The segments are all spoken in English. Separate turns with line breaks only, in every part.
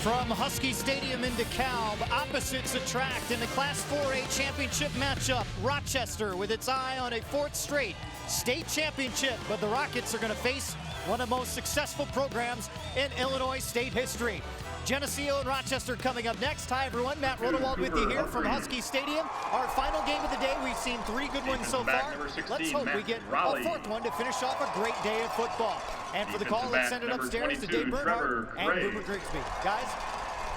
From Husky Stadium in DeKalb, opposites attract in the Class 4A championship matchup. Rochester with its eye on a fourth straight state championship, but the Rockets are going to face one of the most successful programs in Illinois state history. Geneseo and Rochester coming up next. Hi everyone, Matt Rodewald with you here from Husky Stadium. Our final game of the day. We've seen 3 good ones so far. Let's hope we get a fourth one to finish off a great day of football. And for the call, let's send it upstairs to Dave Bernhardt and Boomer Grigsby. Guys?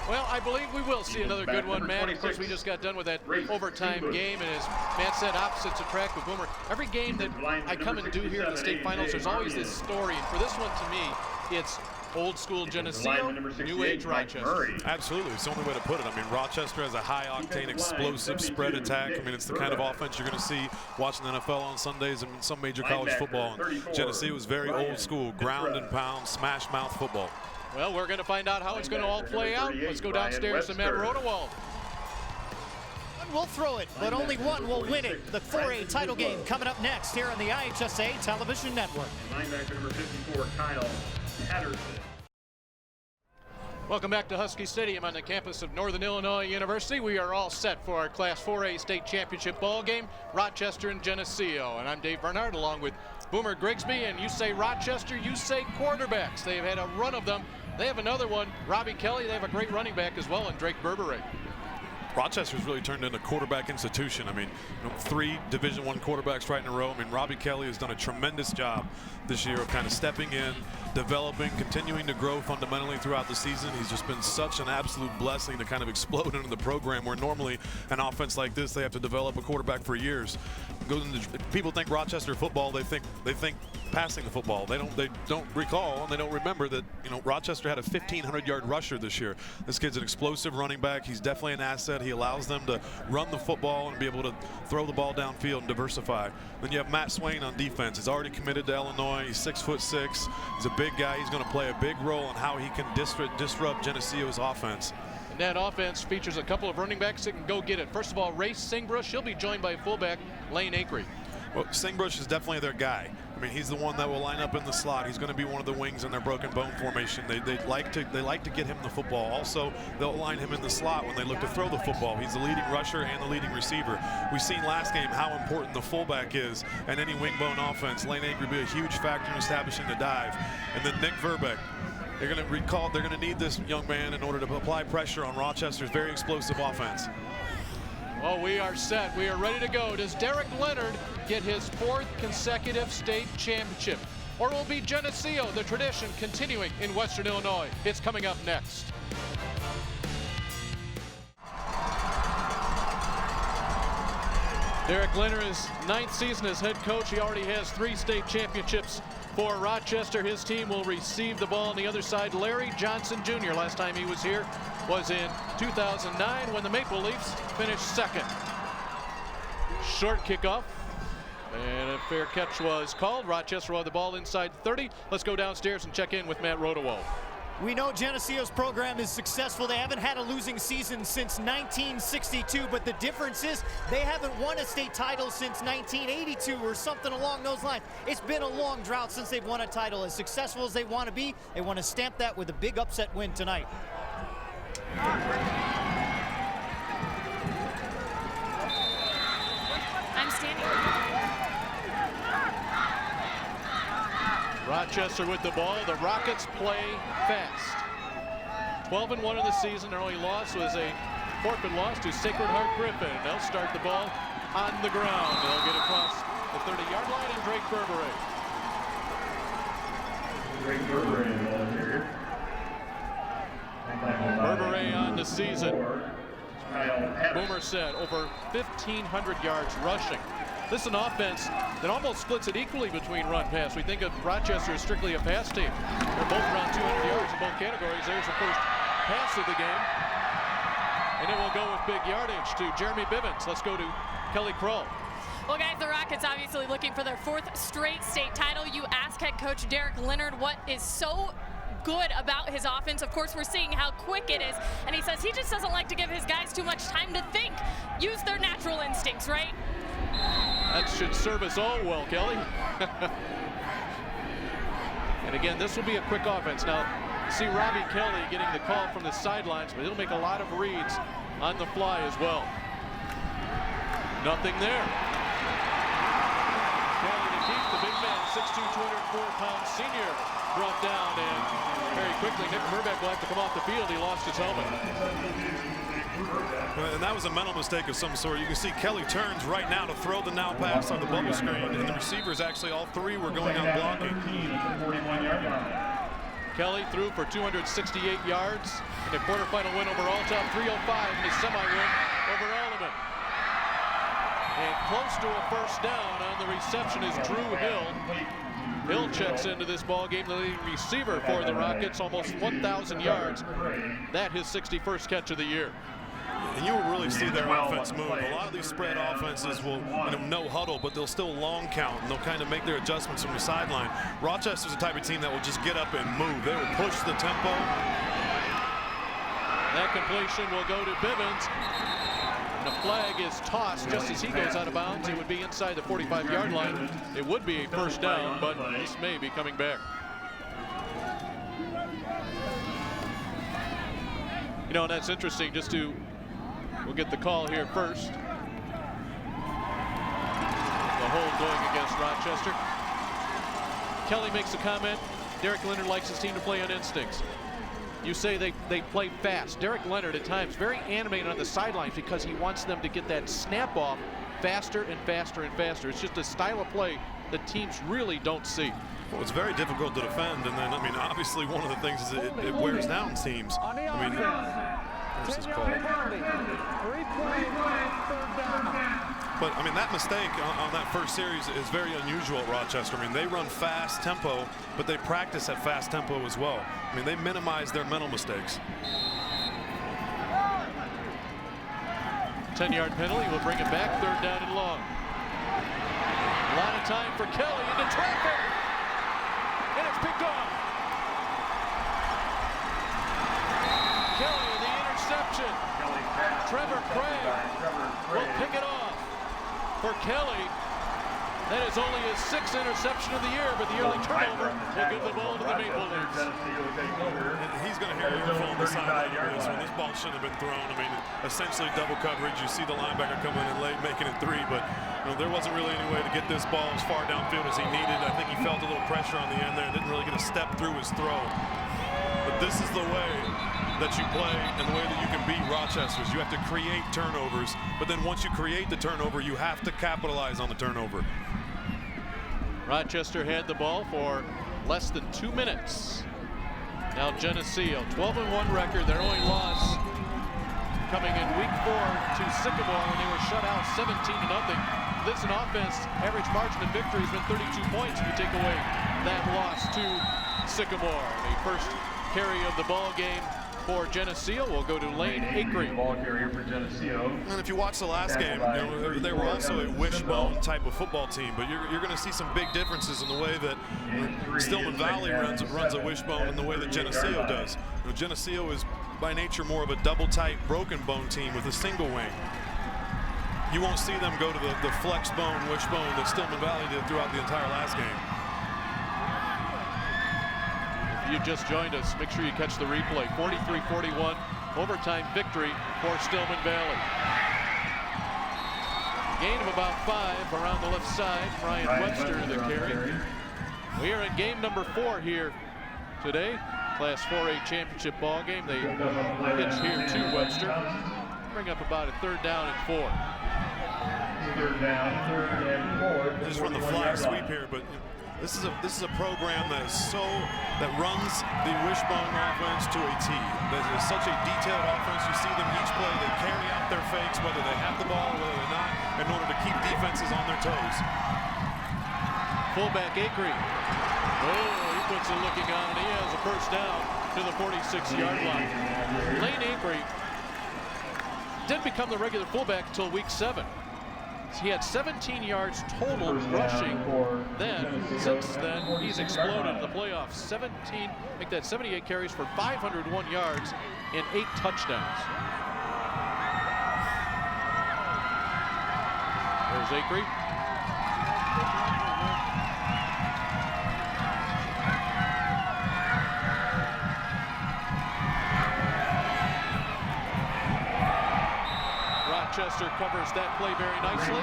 Well, I believe we will see another good one, Matt. Of course, we just got done with that overtime game, and as Matt said, opposites attract with Boomer. Every game that I come and do here in the state finals, there's always this story. And for this one, to me, it's old school Geneseo, new age Rochester.
Absolutely, it's the only way to put it. I mean, Rochester has a high octane, explosive spread attack. I mean, it's the kind of offense you're going to see watching the NFL on Sundays and some major college football. And Geneseo is very old school, ground and pound, smash mouth football.
Well, we're going to find out how it's going to all play out. Let's go downstairs to Matt Rodewald.
One will throw it, but only one will win it. The 4A title game coming up next here on the IHSA Television Network.
Linebacker number 54, Kyle Patterson.
Welcome back to Husky Stadium on the campus of Northern Illinois University. We are all set for our Class 4A state championship ball game, Rochester and Geneseo. And I'm Dave Bernhardt along with Boomer Grigsby. And you say Rochester, you say quarterbacks. They've had a run of them. They have another one, Robbie Kelly. They have a great running back as well, and Drake Berberet.
Rochester's really turned into a quarterback institution. I mean, 3 Division I quarterbacks right in a row. I mean, Robbie Kelly has done a tremendous job this year of kind of stepping in, developing, continuing to grow fundamentally throughout the season. He's just been such an absolute blessing to kind of explode into the program, where normally an offense like this, they have to develop a quarterback for years. People think Rochester football, they think passing the football. They don't recall, and they don't remember that, you know, Rochester had a 1,500-yard rusher this year. This kid's an explosive running back. He's definitely an asset. He allows them to run the football and be able to throw the ball downfield and diversify. Then you have Matt Swain on defense. He's already committed to Illinois. He's 6'6". He's a big guy. He's going to play a big role in how he can disrupt Geneseo's offense.
And that offense features a couple of running backs that can go get it. First of all, Race Singbrush. He'll be joined by fullback Lane Akery.
Well, Singbrush is definitely their guy. I mean, he's the one that will line up in the slot. He's going to be one of the wings in their broken bone formation. They like to get him the football. Also, they'll line him in the slot when they look to throw the football. He's the leading rusher and the leading receiver. We've seen last game how important the fullback is in any wing bone offense. Lane Akery will be a huge factor in establishing the dive. And then Nick Verbeck. They're going to need this young man in order to apply pressure on Rochester's very explosive offense.
Well, we are set. We are ready to go. Does Derek Leonard get his 4th consecutive state championship? Or will be Geneseo, the tradition continuing in Western Illinois? It's coming up next. Derek Leonard is 9th season as head coach. He already has 3 state championships for Rochester. His team will receive the ball on the other side. Larry Johnson Jr. last time he was here was in 2009 when the Maple Leafs finished 2nd. Short kickoff, and a fair catch was called. Rochester will have the ball inside 30. Let's go downstairs and check in with Matt Rodewald.
We know Geneseo's program is successful. They haven't had a losing season since 1962, but the difference is they haven't won a state title since 1982 or something along those lines. It's been a long drought since they've won a title. As successful as they want to be, they want to stamp that with a big upset win tonight.
I'm standing.
Rochester with the ball. The Rockets play fast. 12-1 in the season. Their only loss was a forfeit loss to Sacred Heart Griffin. They'll start the ball on the ground. They'll get across the 30-yard line, and Drake Berberet.
Drake Berberet, ball carrier.
Berberet on the season. Boomer said over 1,500 yards rushing. This is an offense that almost splits it equally between run pass. We think of Rochester as strictly a pass team. They're both around 200 yards in both categories. There's the first pass of the game. And it will go with big yardage to Jeremy Bivens. Let's go to Kelly Kroll.
Well, guys, the Rockets obviously looking for their 4th straight state title. You ask head coach Derek Leonard what is so good about his offense. Of course, we're seeing how quick it is, and he says he just doesn't like to give his guys too much time to think. Use their natural instincts, right?
That should serve us all well, Kelly. And again, this will be a quick offense. Now, See Robbie Kelly getting the call from the sidelines, but he'll make a lot of reads on the fly as well. Nothing there. Kelly to keep the big man, 6'2", 204-pound senior, brought down, and very quickly Nick Murbeck will have to come off the field. He lost his helmet.
And that was a mental mistake of some sort. You can see Kelly turns right now to throw the now pass on the bubble screen, and the receivers actually, all three were going out blocking.
Kelly threw for 268 yards in a quarterfinal win over Alta, 305 in his semi-win over Alleman. And close to a first down on the reception is Drew Hill. Hill checks into this ball game, the leading receiver for the Rockets, almost 1,000 yards. That his 61st catch of the year.
And you will really see their offense move. A lot of these spread offenses will, no huddle, but they'll still long count, and they'll kind of make their adjustments from the sideline. Rochester's the type of team that will just get up and move. They will push the tempo.
That completion will go to Bivens. And the flag is tossed just as he goes out of bounds. It would be inside the 45-yard line. It would be a first down, but this may be coming back. And that's interesting. We'll get the call here first. The hold going against Rochester. Kelly makes a comment. Derek Leonard likes his team to play on instincts. You say they play fast. Derek Leonard at times very animated on the sidelines because he wants them to get that snap off faster and faster and faster. It's just a style of play that teams really don't see.
Well, it's very difficult to defend, and then, obviously one of the things is it wears down teams. There's his call. But, that mistake on that first series is very unusual at Rochester. They run fast tempo, but they practice at fast tempo as well. They minimize their mental mistakes.
10-yard penalty will bring it back, third down and long. A lot of time for Kelly into traffic, and it's picked off. Kelly, the interception. Trevor Craig will pick it off for Kelly. That is only his 6th interception of the year, but the early turnover will give the ball to the Maple Leafs.
He's going to hear you on the sideline of this one. This ball shouldn't have been thrown. Essentially double coverage. You see the linebacker coming in late, making it 3, but there wasn't really any way to get this ball as far downfield as he needed. I think he felt a little pressure on the end there and didn't really get a step through his throw. But this is the way that you play and the way that you can beat Rochester's. You have to create turnovers, but then once you create the turnover, you have to capitalize on the turnover.
Rochester had the ball for less than 2 minutes. Now Geneseo, 12-1 record. Their only loss coming in week 4 to Sycamore when they were shut out 17-0. This an offense, average margin of victory has been 32 points if you take away that loss to Sycamore. The first carry of the ball game for Geneseo will go to Lane Acree.
Ball carrier for Geneseo.
And if you watch the last game, they were also a wishbone type of football team, but you're going to see some big differences in the way that Stillman Valley runs a wishbone and the way that Geneseo does. Geneseo is by nature more of a double tight broken bone team with a single wing. You won't see them go to the flex bone, wishbone that Stillman Valley did throughout the entire last game.
You just joined us, make sure you catch the replay. 43-41 overtime victory for Stillman Valley. Gain of about 5 around the left side. Brian Webster the carry. We are in game number 4 here today. Class 4A championship ball game. They pitch here to Webster. Bring up about a 3rd down and 4.
3rd down, 3rd and 4.
Just run the flag sweep here, but this is a program that runs the wishbone offense to a T. That is such a detailed offense. You see them each play. They carry out their fakes, whether they have the ball or whether they're not, in order to keep defenses on their toes.
Fullback Acree. Oh, he puts a looking on, and he has a first down to the 46-yard line. Lane Acree didn't become the regular fullback until week 7. He had 17 yards total rushing. Since then, he's exploded in the playoffs. 78 carries for 501 yards and 8 touchdowns. There's Acree. Rochester covers that play very nicely.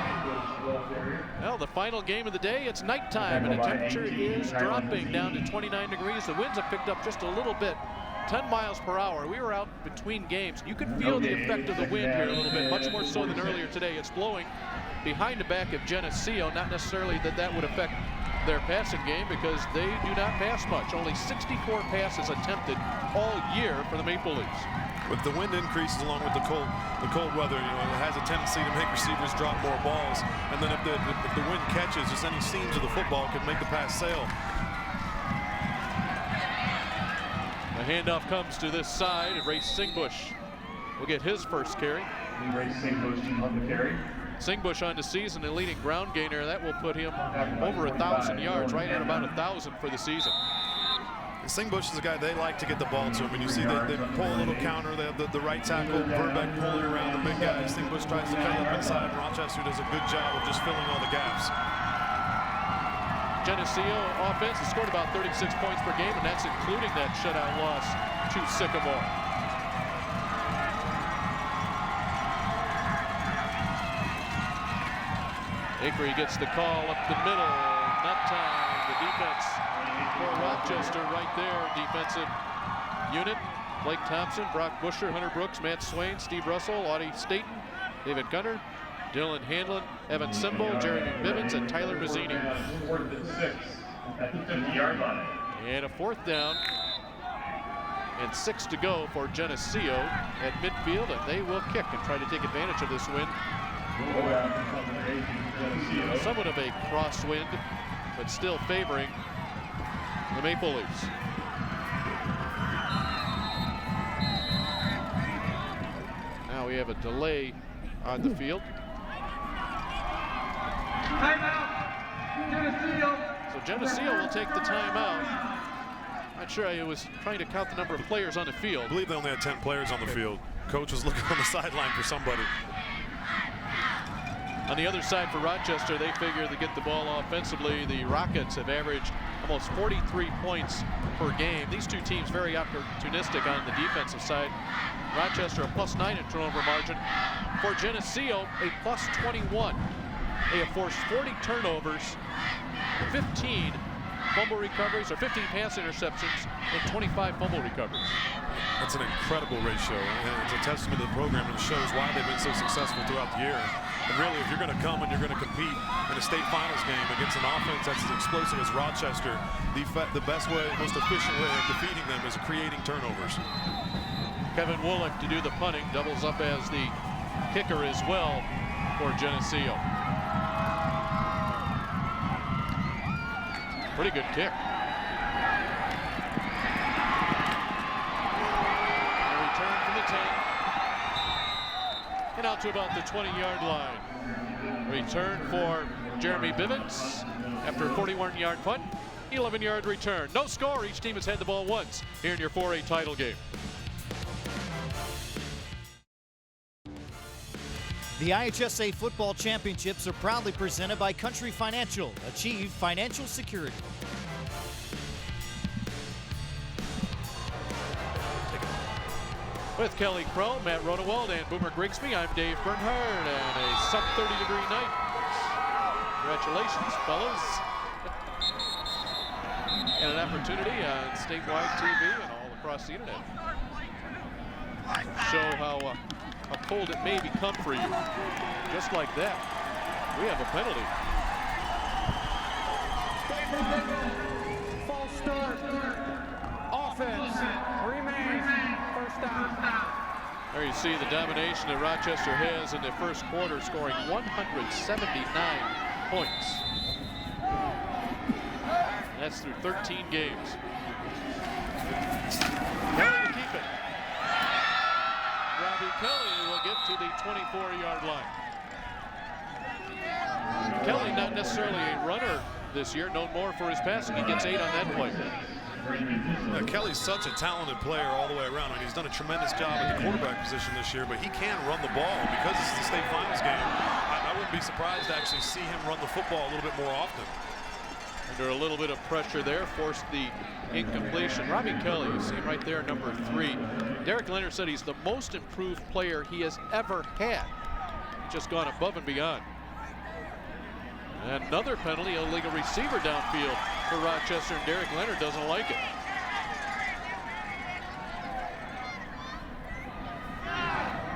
Well, the final game of the day, it's nighttime, and the temperature is dropping down to 29 degrees. The winds have picked up just a little bit, 10 miles per hour. We were out between games. You could feel the effect of the wind here a little bit, much more so than earlier today. It's blowing behind the back of Geneseo, not necessarily that would affect their passing game because they do not pass much. Only 64 passes attempted all year for the Maple Leafs.
With the wind increases along with the cold weather, you know, it has a tendency to make receivers drop more balls. And then if the wind catches, just any seams of the football could make the pass sail.
The handoff comes to this side. Ray Singbush will get his first carry.
Ray Singbush on the carry.
Singbush on the season, the leading ground gainer. That will put him over 1,000 yards, right at about 1,000 for the season.
And Singbush is a guy they like to get the ball to him. And you see they pull a little counter. They have the right tackle, Verbeck pulling around the big guy. Singbush tries to cut up inside. Rochester does a good job of just filling all the gaps.
Geneseo offense has scored about 36 points per game, and that's including that shutout loss to Sycamore. Acre gets the call up the middle. Not time. The defense for Rochester right there. Defensive unit. Blake Thompson, Brock Busher, Hunter Brooks, Matt Swain, Steve Russell, Audie Staten, David Gunner, Dylan Handlin, Evan Simbel, Jeremy Bivens, and Tyler Mazzini.
At the 50-yard line.
And a fourth down. And 6 to go for Geneseo at midfield, and they will kick and try to take advantage of this wind. Somewhat of a crosswind, but still favoring the Maple Leafs. Now we have a delay on the field.
Timeout, Geneseo.
So Geneseo will take the timeout. Not sure, I was trying to count the number of players on the field.
I believe they only had 10 players on the field. Coach was looking on the sideline for somebody.
On the other side for Rochester, they figure to get the ball offensively. The Rockets have averaged almost 43 points per game. These two teams very opportunistic on the defensive side. Rochester a +9 in turnover margin. For Geneseo, a +21. They have forced 40 turnovers, 15 fumble recoveries, or 15 pass interceptions, and 25 fumble recoveries.
That's an incredible ratio, and it's a testament to the program, and it shows why they've been so successful throughout the year. And really, if you're going to come and you're going to compete in a state finals game against an offense that's as explosive as Rochester, the best way, most efficient way of defeating them is creating turnovers.
Kevin Woolick to do the punting, doubles up as the kicker as well for Geneseo. Pretty good kick. A return from the 10. And out to about the 20-yard line. Return for Jeremy Bivens after a 41-yard punt. 11-yard return. No score. Each team has had the ball once here in your 4A title game.
The IHSA Football Championships are proudly presented by Country Financial. Achieve financial security.
With Kelly Crow, Matt Rodewald, and Boomer Grigsby, I'm Dave Bernhard, and a sub 30-degree night. Congratulations, fellas. And an opportunity on statewide TV and all across the internet. Show how cold it may become for you. Just like that, we have a penalty.
False start. Offense remains first down.
There you see the domination that Rochester has in the first quarter, scoring 179 points. And that's through 13 games. Kelly will keep it. Robbie Kelly will get to the 24-yard line. Kelly not necessarily a runner this year, known more for his passing. He gets 8 on that play.
Kelly's such a talented player all the way around. I mean, he's done a tremendous job at the quarterback position this year, but he can run the ball. Because it's the state finals game, I wouldn't be surprised to actually see him run the football a little bit more often.
Under a little bit of pressure there, forced the incompletion. Robbie Kelly, you see him right there, number 3. Derek Leonard said he's the most improved player he has ever had. just gone above and beyond. And another penalty, illegal receiver downfield for Rochester, and Derek Leonard doesn't like it.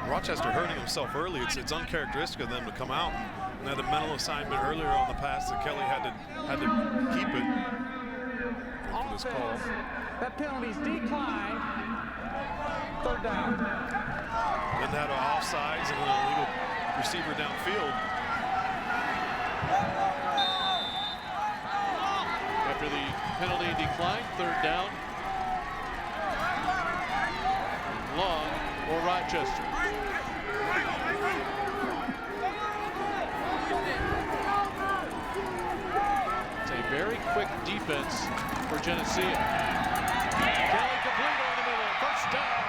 Rochester hurting himself early. It's uncharacteristic of them to come out and had a mental assignment earlier on the pass that Kelly had to keep it. For this call.
That penalty's declined. Third down.
Then had an offsides and an illegal receiver downfield.
After the penalty decline, third down. Long for Rochester. It's a very quick defense for Geneseo. Kelly complete over the middle. First down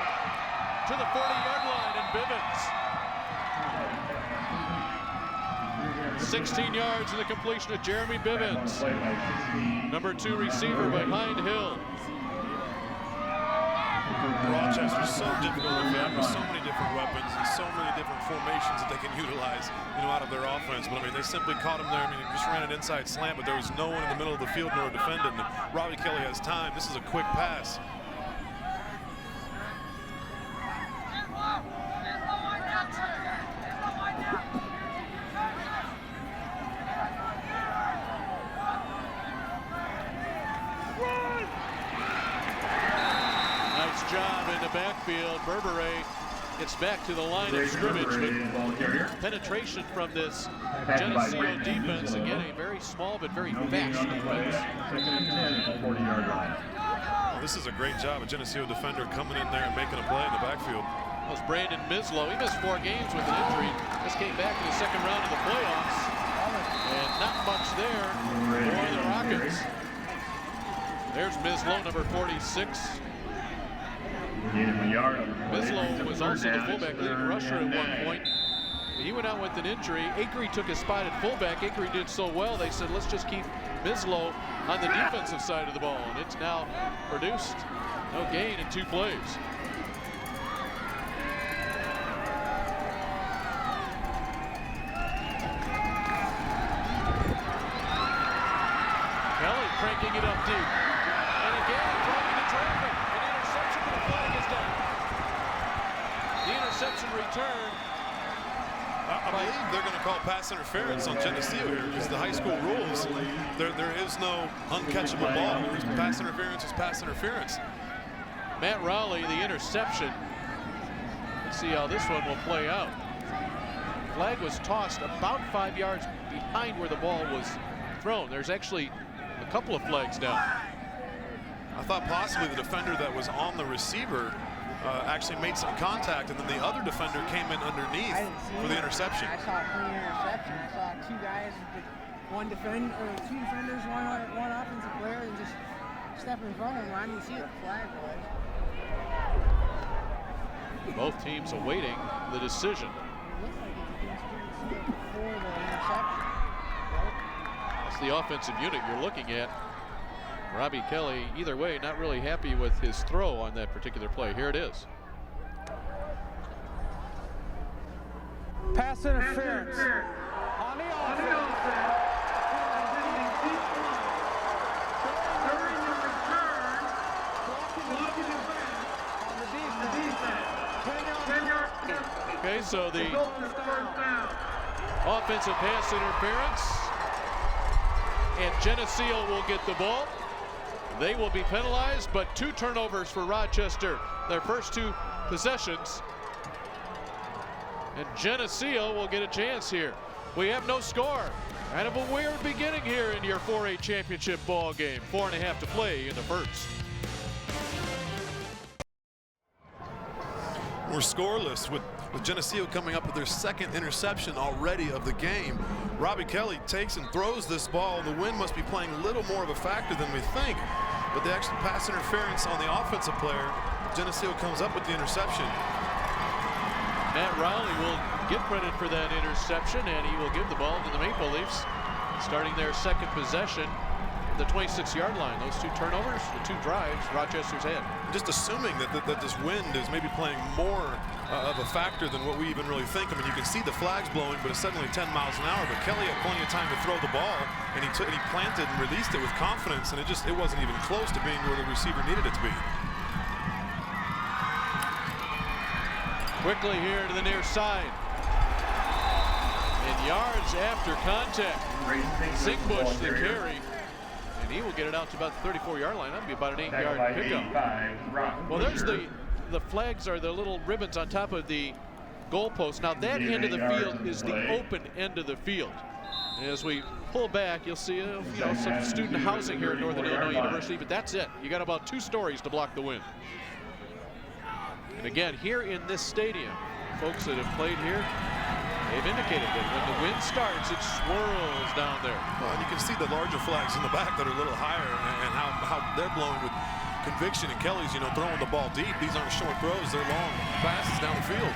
to the 40-yard line, and Bivens. 16 yards in the completion of Jeremy Bivens. Number 2 receiver behind Hill.
Rochester's so difficult to defend with so many different weapons and so many different formations that they can utilize, out of their offense. But I mean, they simply caught him there. I mean, he just ran an inside slant, but there was no one in the middle of the field nor defended. And Robbie Kelly has time. This is a quick pass.
Job in the backfield. Berberet gets back to the line of scrimmage, but penetration from this Geneseo defense. Again, a very small but very fast defense.
Well, this is a great job. A Geneseo defender coming in there and making a play in the backfield.
That was Brandon Mislow. He missed 4 games with an injury. Just came back in the second round of the playoffs, and not much there for the Rockets. There's Mislow, number 46. Mislow was also the fullback leading rusher at one point. He went out with an injury. Akery took his spot at fullback. Akery did so well, they said, let's just keep Mislow on the defensive side of the ball. And it's now produced no gain in 2 plays. Kelly cranking it up deep. And again, throwing into traffic. An interception, but the flag is down. The interception return.
I believe they're going to call pass interference on Geneseo here because the high school rules, there is no uncatchable ball. Pass interference is pass interference.
Matt Rowley, the interception. Let's see how this one will play out. Flag was tossed about 5 yards behind where the ball was thrown. There's actually a couple of flags down.
I thought possibly the defender that was on the receiver actually made some contact, and then the other defender came in underneath for the interception.
I saw a clean interception. I saw 2 guys, two defenders, one offensive player, and just step in front of him. I didn't see what the flag was.
Both teams awaiting the decision.
It looks like it's against Geneseo before the interception.
That's the offensive unit you're looking at. Robbie Kelly, either way, not really happy with his throw on that particular play. Here it is.
Pass interference. On the offense. During the return, blocking the back on the defense. 10 yards.
Okay, so the offensive pass interference, and Geneseo will get the ball. They will be penalized, but 2 turnovers for Rochester, their first 2 possessions. And Geneseo will get a chance here. We have no score. Kind of a weird beginning here in your 4A championship ball game. 4.5 to play in the first.
We're scoreless with Geneseo coming up with their 2nd interception already of the game. Robbie Kelly takes and throws this ball. The wind must be playing a little more of a factor than we think, but they actually pass interference on the offensive player. Geneseo comes up with the interception.
Matt Rowley will get credit for that interception, and he will give the ball to the Maple Leafs, starting their 2nd possession. the 26-yard line. Those 2 turnovers, the 2 drives, Rochester's had.
Just assuming that this wind is maybe playing more of a factor than what we even really think. I mean, you can see the flags blowing, but it's suddenly 10 miles an hour. But Kelly had plenty of time to throw the ball, and he planted and released it with confidence, and it wasn't even close to being where the receiver needed it to be.
Quickly here to the near side. And yards after contact. Singbush the carry. And he will get it out to about the 34-yard line. That'd be about an 8-yard pickup. Well, there's the flags are the little ribbons on top of the goalpost. Now that end of the field is the open end of the field. As we pull back, you'll see some student housing here at Northern Illinois University, but that's it. You got about 2 stories to block the wind. And again, here in this stadium, folks that have played here, they've indicated that when the wind starts, it swirls down there.
Well, and you can see the larger flags in the back that are a little higher, and how they're blowing with conviction. And Kelly's, throwing the ball deep. These aren't short throws; they're long passes down the field.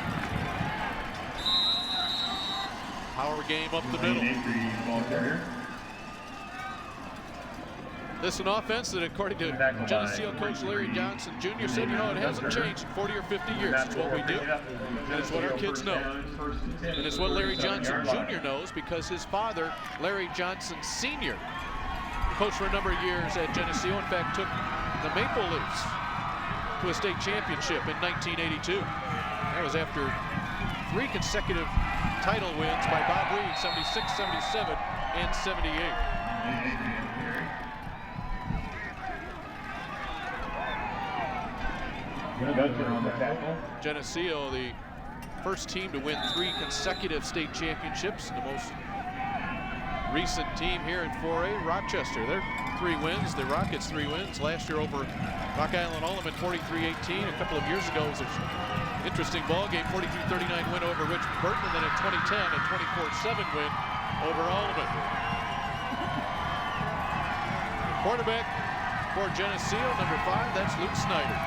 Power game up the middle. This is an offense that, according to Geneseo coach Larry Johnson Jr., said, it hasn't changed in 40 or 50 years. It's what we do, and it's what our kids know. And it's what Larry Johnson Jr. knows because his father, Larry Johnson Sr., coached for a number of years at Geneseo. In fact, took the Maple Leafs to a state championship in 1982. That was after 3 consecutive title wins by Bob Weed, 76, 77, and 78. Geneseo, the first team to win 3 consecutive state championships. The most recent team here in 4A, Rochester. They're 3 wins. The Rockets 3 wins. Last year over Rock Island Allman, 43-18. A couple of years ago, it was an interesting ball game, 43-39 win over Richmond Burton, and then in 2010, a 24-7 win over Allman. Quarterback for Geneseo, number 5, that's Luke Snyder.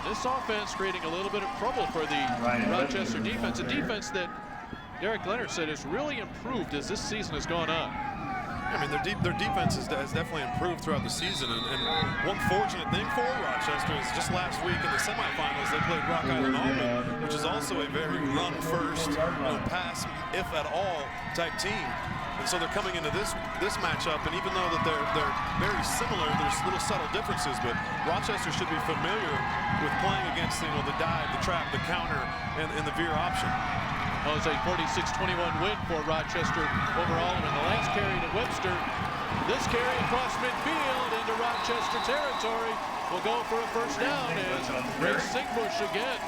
This offense creating a little bit of trouble for the Rochester defense, a defense that Derek Leonard said has really improved as this season has gone on.
I mean, their defense has definitely improved throughout the season, and one fortunate thing for Rochester is just last week in the semifinals they played Rock Island Allman, which is also a very run-first, pass, if at all, type team. And so they're coming into this matchup, and even though that they're very similar, there's little subtle differences, but Rochester should be familiar with playing against the dive, the trap, the counter, and the veer option.
Well, it's a 46-21 win for Rochester over Allman. The last carry to Webster. This carry across midfield into Rochester territory will go for a first down as Ray Singbush again.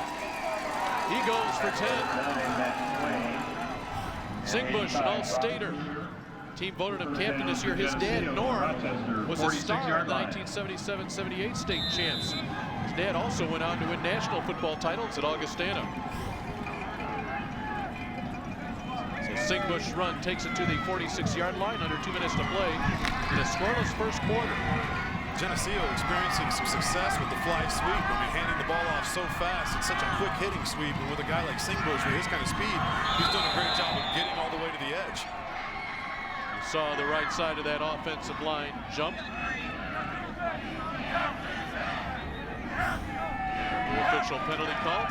He goes for 10. Singbush, an all-stater. Team voted him captain this year. His dad, Norm, was a star in the 1977-78 state champs. His dad also went on to win national football titles at Augustana. So Singbush's run takes it to the 46-yard line, under 2 minutes to play in a scoreless first quarter.
Geneseo experiencing some success with the fly sweep. I mean, handing the ball off so fast. It's such a quick hitting sweep, and with a guy like Singbush with his kind of speed, he's doing a great job of getting all the way to the edge.
You saw the right side of that offensive line jump. The official penalty call.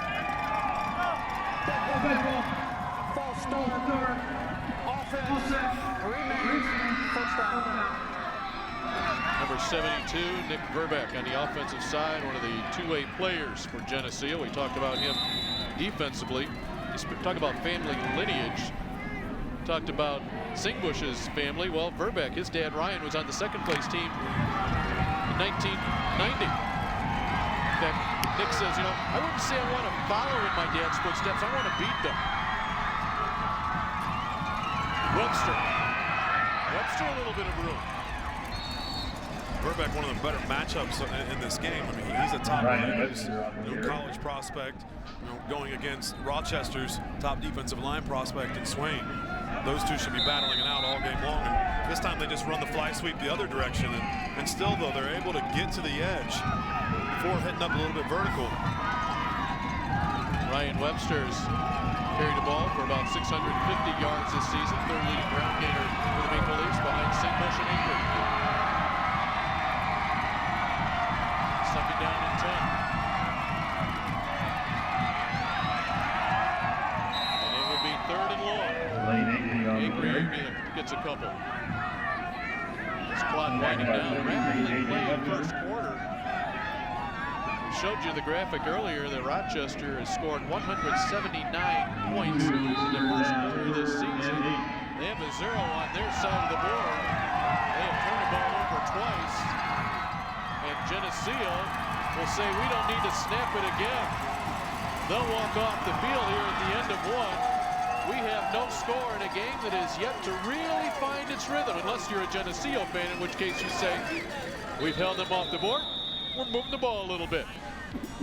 False start. Offense. Remains. First down.
Number 72, Nick Verbeck on the offensive side, one of the two-way players for Geneseo. We talked about him defensively. Talk about family lineage. Talked about Singbush's family. Well, Verbeck, his dad Ryan, was on the second-place team in 1990. In fact, Nick says, I wouldn't say I want to follow in my dad's footsteps. I want to beat them. Webster, a little bit of room.
Verbeck, one of the better matchups in this game. I mean, he's a top college prospect, going against Rochester's top defensive line prospect in Swain. Those two should be battling it out all game long. And this time they just run the fly sweep the other direction, and still, though, they're able to get to the edge before hitting up a little bit vertical.
Ryan Webster's carried the ball for about 650 yards this season. Third leading ground gainer for the Maple Leafs behind St. Motion Acre. Second down and 10. And it will be third and long. Acre gets a couple. This clock winding down. Rapidly playing first quarter. Showed you the graphic earlier that Rochester has scored 179 points in the first quarter of this season. They have a 0 on their side of the board. They have turned the ball over twice. And Geneseo will say, we don't need to snap it again. They'll walk off the field here at the end of one. We have no score in a game that is yet to really find its rhythm, unless you're a Geneseo fan, in which case you say, we've held them off the board. We're moving the ball a little bit.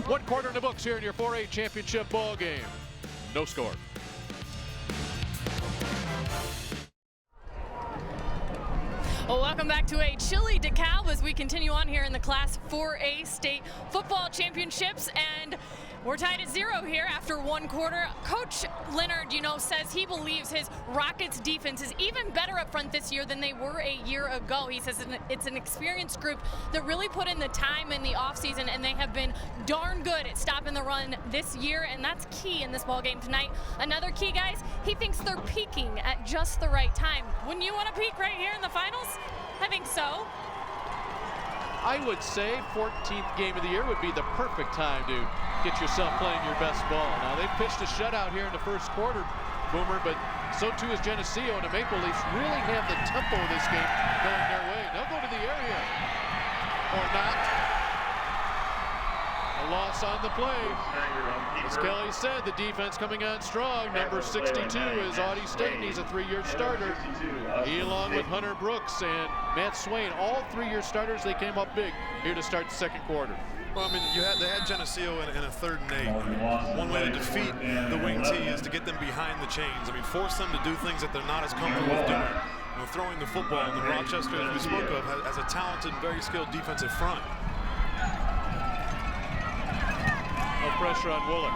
One quarter in the books here in your 4A championship ball game. No score.
Well, welcome back to a chilly DeKalb as we continue on here in the Class 4A state football championships, and we're tied at 0 here after one quarter. Coach Leonard, says he believes his Rockets defense is even better up front this year than they were a year ago. He says it's an experienced group that really put in the time in the offseason, and they have been darn good at stopping the run this year, and that's key in this ball game tonight. Another key, guys, he thinks they're peaking at just the right time. Wouldn't you want to peak right here in the finals? I think so.
I would say 14th game of the year would be the perfect time to get yourself playing your best ball. Now, they've pitched a shutout here in the first quarter, Boomer, but so too is Geneseo, and the Maple Leafs really have the tempo of this game going their way. They'll go to the air here. Or not. A loss on the play. As Kelly said, the defense coming on strong. Number 62 is Audie Staten. He's a 3-year starter. He, along with Hunter Brooks and Matt Swain, all 3-year starters, they came up big here to start the second quarter.
Well, I mean, they had Geneseo in a 3rd and 8. I mean, one way to defeat the wing T is to get them behind the chains. I mean, force them to do things that they're not as comfortable with doing. Throwing the football. And the Rochester, as we spoke of, has a talented, very skilled defensive front.
No pressure on Woolen.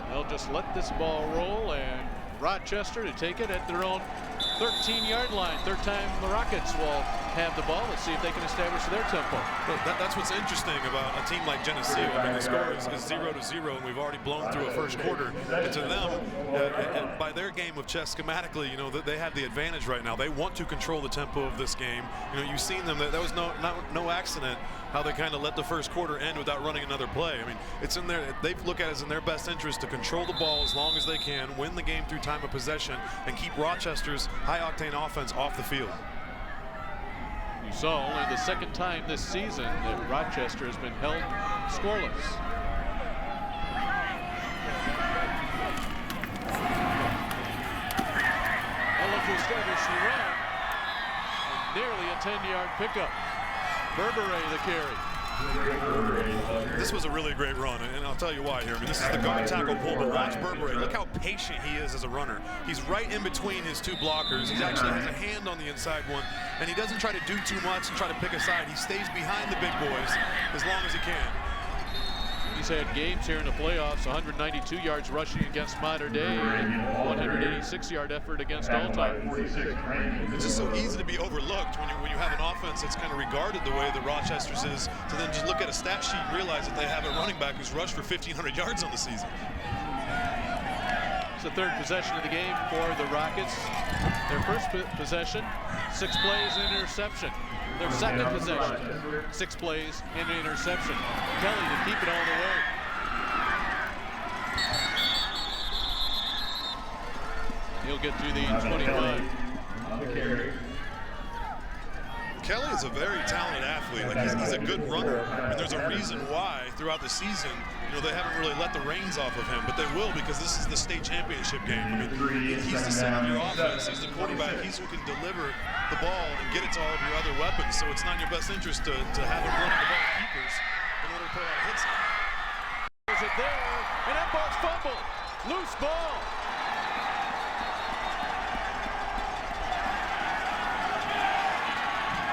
They'll just let this ball roll, and Rochester to take it at their own 13-yard line. Third time the Rockets will have the ball. Let's see if they can establish their tempo.
Well, that's what's interesting about a team like Geneseo. I mean, the score is 0-0, and we've already blown through a first quarter. And to them, by their game of chess schematically, they have the advantage right now. They want to control the tempo of this game. You've seen them. That was no accident how they kind of let the first quarter end without running another play. I mean, it's in there. They look at it as in their best interest to control the ball as long as they can, win the game through time of possession, and keep Rochester's high-octane offense off the field.
You saw only the second time this season that Rochester has been held scoreless. They'll look to establish the run. Nearly a 10-yard pickup. Berberet the carry.
This was a really great run, and I'll tell you why here. I mean, this is the guard tackle pull, but watch Berberet. Look how patient he is as a runner. He's right in between his two blockers. He actually has a hand on the inside one, and he doesn't try to do too much and try to pick a side. He stays behind the big boys as long as he can.
He's had games here in the playoffs, 192 yards rushing against Mater Dei, and 186-yard effort against Alton.
It's just so easy to be overlooked when you have an offense that's kind of regarded the way that Rochester's is, to then just look at a stat sheet and realize that they have a running back who's rushed for 1,500 yards on the season.
It's the third possession of the game for the Rockets. Their first possession, 6 plays and interception. Their second possession, 6 plays and an interception. Kelly to keep it all the way. He'll get to the 25.
Kelly is a very talented athlete. Like he's a good runner, and there's a reason why throughout the season, they haven't really let the reins off of him, but they will, because this is the state championship game. I mean, he's the center of your offense. He's the quarterback. He's who can deliver the ball and get it to all of your other weapons. So it's not in your best interest to have him running the ball to keepers in order to put out hits.
Is it there? And that ball's fumbled. Loose ball.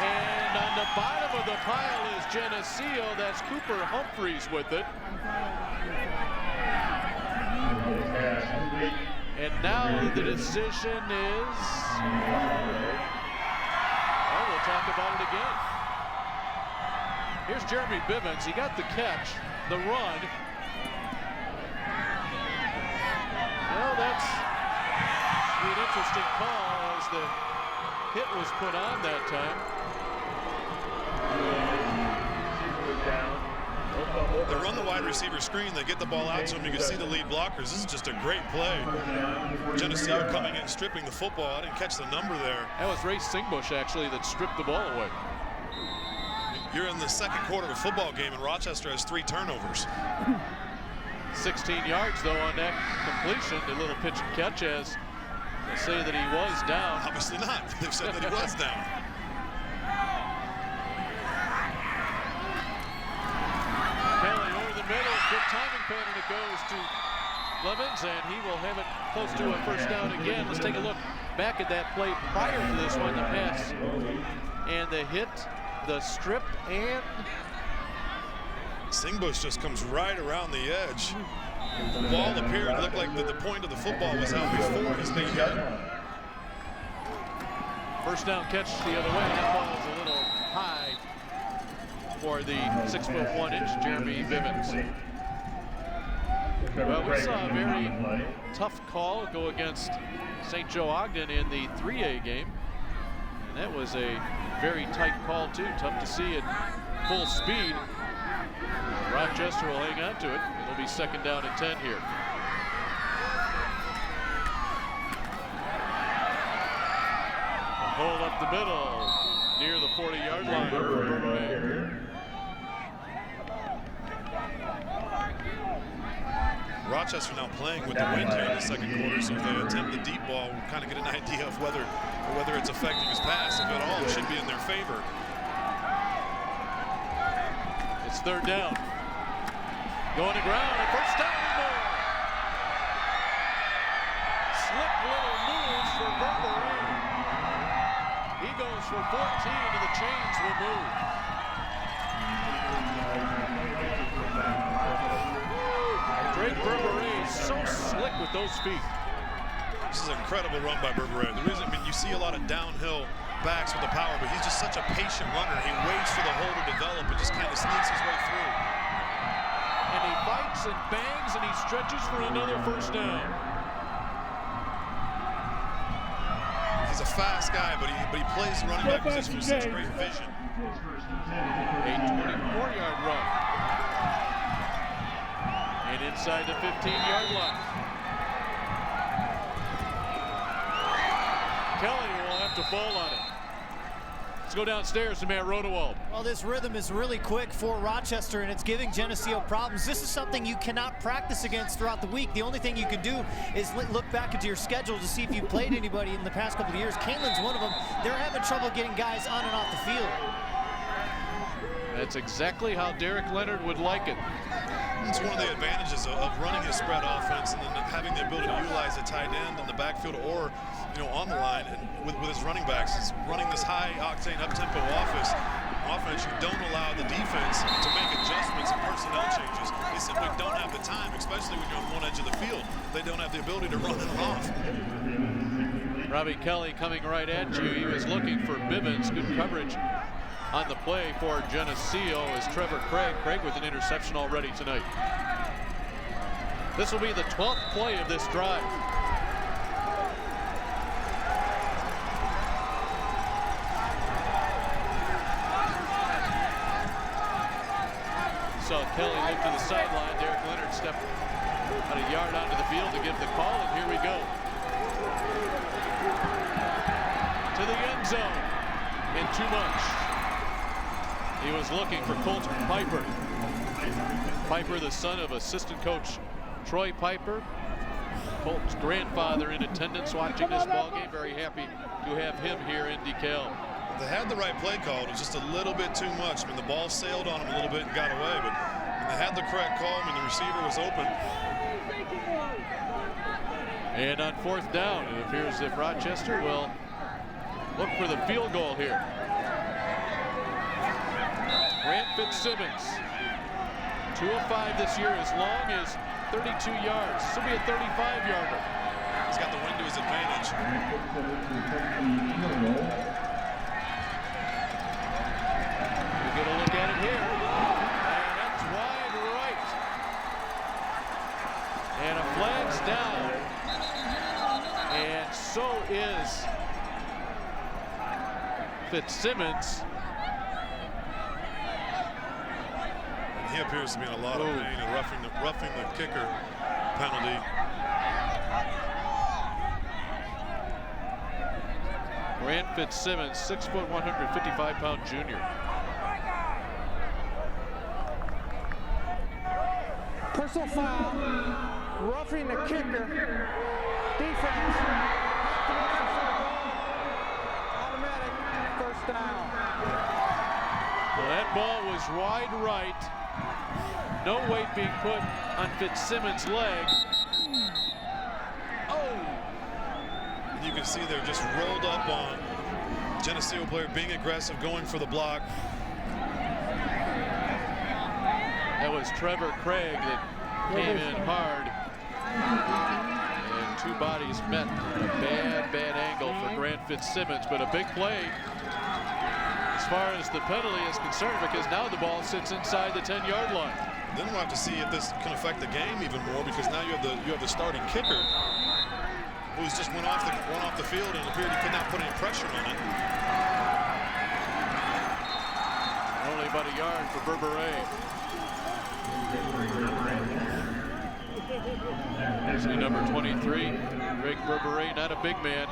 And And on the bottom of the pile is Geneseo. That's Cooper Humphreys with it. And now the decision is, oh, we'll talk about it again. Here's Jeremy Bivens. He got the catch, the run. Well, that's an interesting call as the hit was put on that time.
They run the wide receiver screen. They get the ball out to him. You can see the lead blockers. This is just a great play. Geneseo coming in, stripping the football. I didn't catch the number there.
That was Ray Singbush, actually, that stripped the ball away.
You're in the second quarter of a football game, and Rochester has 3 turnovers.
16 yards, though, on that completion. The little pitch and catch, as they say that he was down.
Obviously not. They've said that he was down.
Middle, good timing pattern. It goes to Levens, and he will have it close to a first down again. Let's take a look back at that play prior to this one, the pass and the hit, the strip, and
Singbush just comes right around the edge. The ball appeared, looked like the point of the football was out before his knee hit.
First down catch the other way. That ball was a little high for the 6'1" Jeremy Bivens. Well, we saw a very tough call go against St. Joe Ogden in the 3A game. And that was a very tight call, too. Tough to see at full speed. Rochester will hang on to it. It'll be second down and 10 here. A hold up the middle near the 40-yard line.
Rochester now playing with the wind here in the second quarter, so if they attempt the deep ball, we'll kind of get an idea of whether it's affecting his pass. If at all, it should be in their favor.
It's third down. Going to ground, and first down and more. Slick little moves for Burberry. He goes for 14, and the chains will move. Drake Burberry is so slick with those feet.
This is an incredible run by Burberry. The reason, you see a lot of downhill backs with the power, but he's just such a patient runner. He waits for the hole to develop and just kind of sneaks his way through.
And he fights and bangs and he stretches for another first down.
He's a fast guy, but he plays the running back position with such great vision.
A 24-yard run. And inside the 15-yard line. Kelly will have to fall on it. Let's go downstairs to Matt Rodewald.
Well, this rhythm is really quick for Rochester, and it's giving Geneseo problems. This is something you cannot practice against throughout the week. The only thing you can do is look back into your schedule to see if you played anybody in the past couple of years. Canelan's one of them. They're having trouble getting guys on and off the field.
That's exactly how Derek Leonard would like it.
It's one of the advantages of running a spread offense and then having the ability to utilize a tight end in the backfield or, on the line. And with his running backs, it's running this high-octane, up-tempo offense. You don't allow the defense to make adjustments and personnel changes. They simply don't have the time, especially when you're on one edge of the field. They don't have the ability to run it off.
Robbie Kelly coming right at you. He was looking for Bivens. Good coverage on the play for Geneseo is Trevor Craig. Craig with an interception already tonight. This will be the 12th play of this drive. Saw Kelly look to the sideline. Derek Leonard stepped about a yard onto the field to give the call, and here we go. To the end zone. In too much. He was looking for Colt Piper. Piper, the son of assistant coach Troy Piper. Colt's grandfather in attendance watching this ball game. Very happy to have him here in DeKalb.
They had the right play call. It was just a little bit too much. The ball sailed on him a little bit and got away, but they had the correct call. The receiver was open.
And on fourth down, it appears that Rochester will look for the field goal here. Grant Fitzsimmons, 2 of 5 this year, as long as 32 yards. This will be a 35-yarder.
He's got the wind to his advantage.
We'll get a look at it here. And that's wide right. And a flag's down. And so is Fitzsimmons.
He appears to be in a lot of pain and roughing the kicker penalty.
Grant Fitzsimmons, 6 foot, 155-pound junior.
Personal foul, roughing the kicker, defense, automatic, first down.
Well, that ball was wide right. No weight being put on Fitzsimmons' leg.
You can see they're just rolled up on Geneseo player being aggressive, going for the block.
That was Trevor Craig that came in hard. And 2 bodies met. A bad angle for Grant Fitzsimmons, but a big play as far as the penalty is concerned, because now the ball sits inside the 10-yard line.
Then we'll have to see if this can affect the game even more, because now you have the starting kicker who's just went off the field and appeared he could not put any pressure on it.
Only about a yard for Berberay. See number 23, Drake Berberay, not a big man.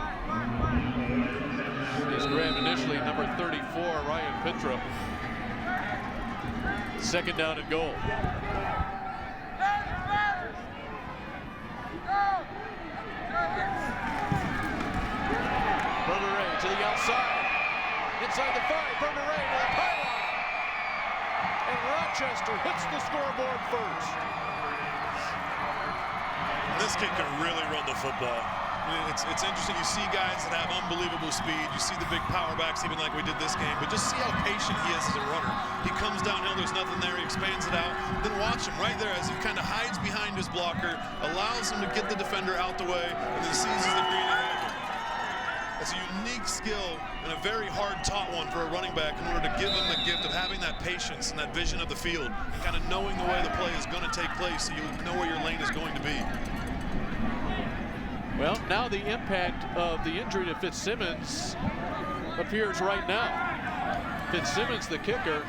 He's grabbed initially number 34, Ryan Pitra. 2nd down and goal. Berberay to the outside. Inside the 5, Berberay to the pylon. And Rochester hits the scoreboard first.
This kid can really run the football. I mean, it's interesting. You see guys that have unbelievable speed. You see the big power backs, even like we did this game. But just see how patient he is as a runner. He comes downhill, there's nothing there. He expands it out. Then watch him right there as he kind of hides behind his blocker, allows him to get the defender out the way, and then seizes the green ahead of him. It's a unique skill and a very hard-taught one for a running back in order to give him the gift of having that patience and that vision of the field, and kind of knowing the way the play is going to take place so you know where your lane is going to be.
Well, now the impact of the injury to Fitzsimmons appears right now. Fitzsimmons, the kicker,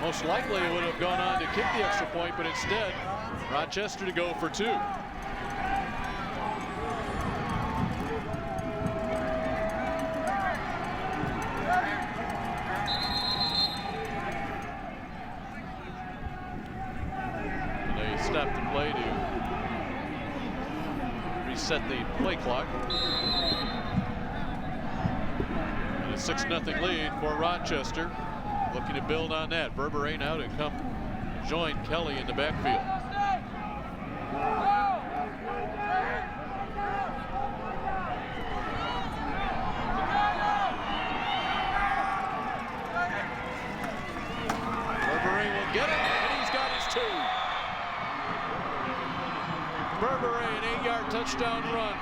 most likely would have gone on to kick the extra point, but instead, Rochester to go for 2. And they stopped the play to reset the play clock. And a 6-0 lead for Rochester. Looking to build on that. Berberay now to come join Kelly in the backfield. Berberay will get it, and he's got his 2. Berberay, an 8-yard touchdown run.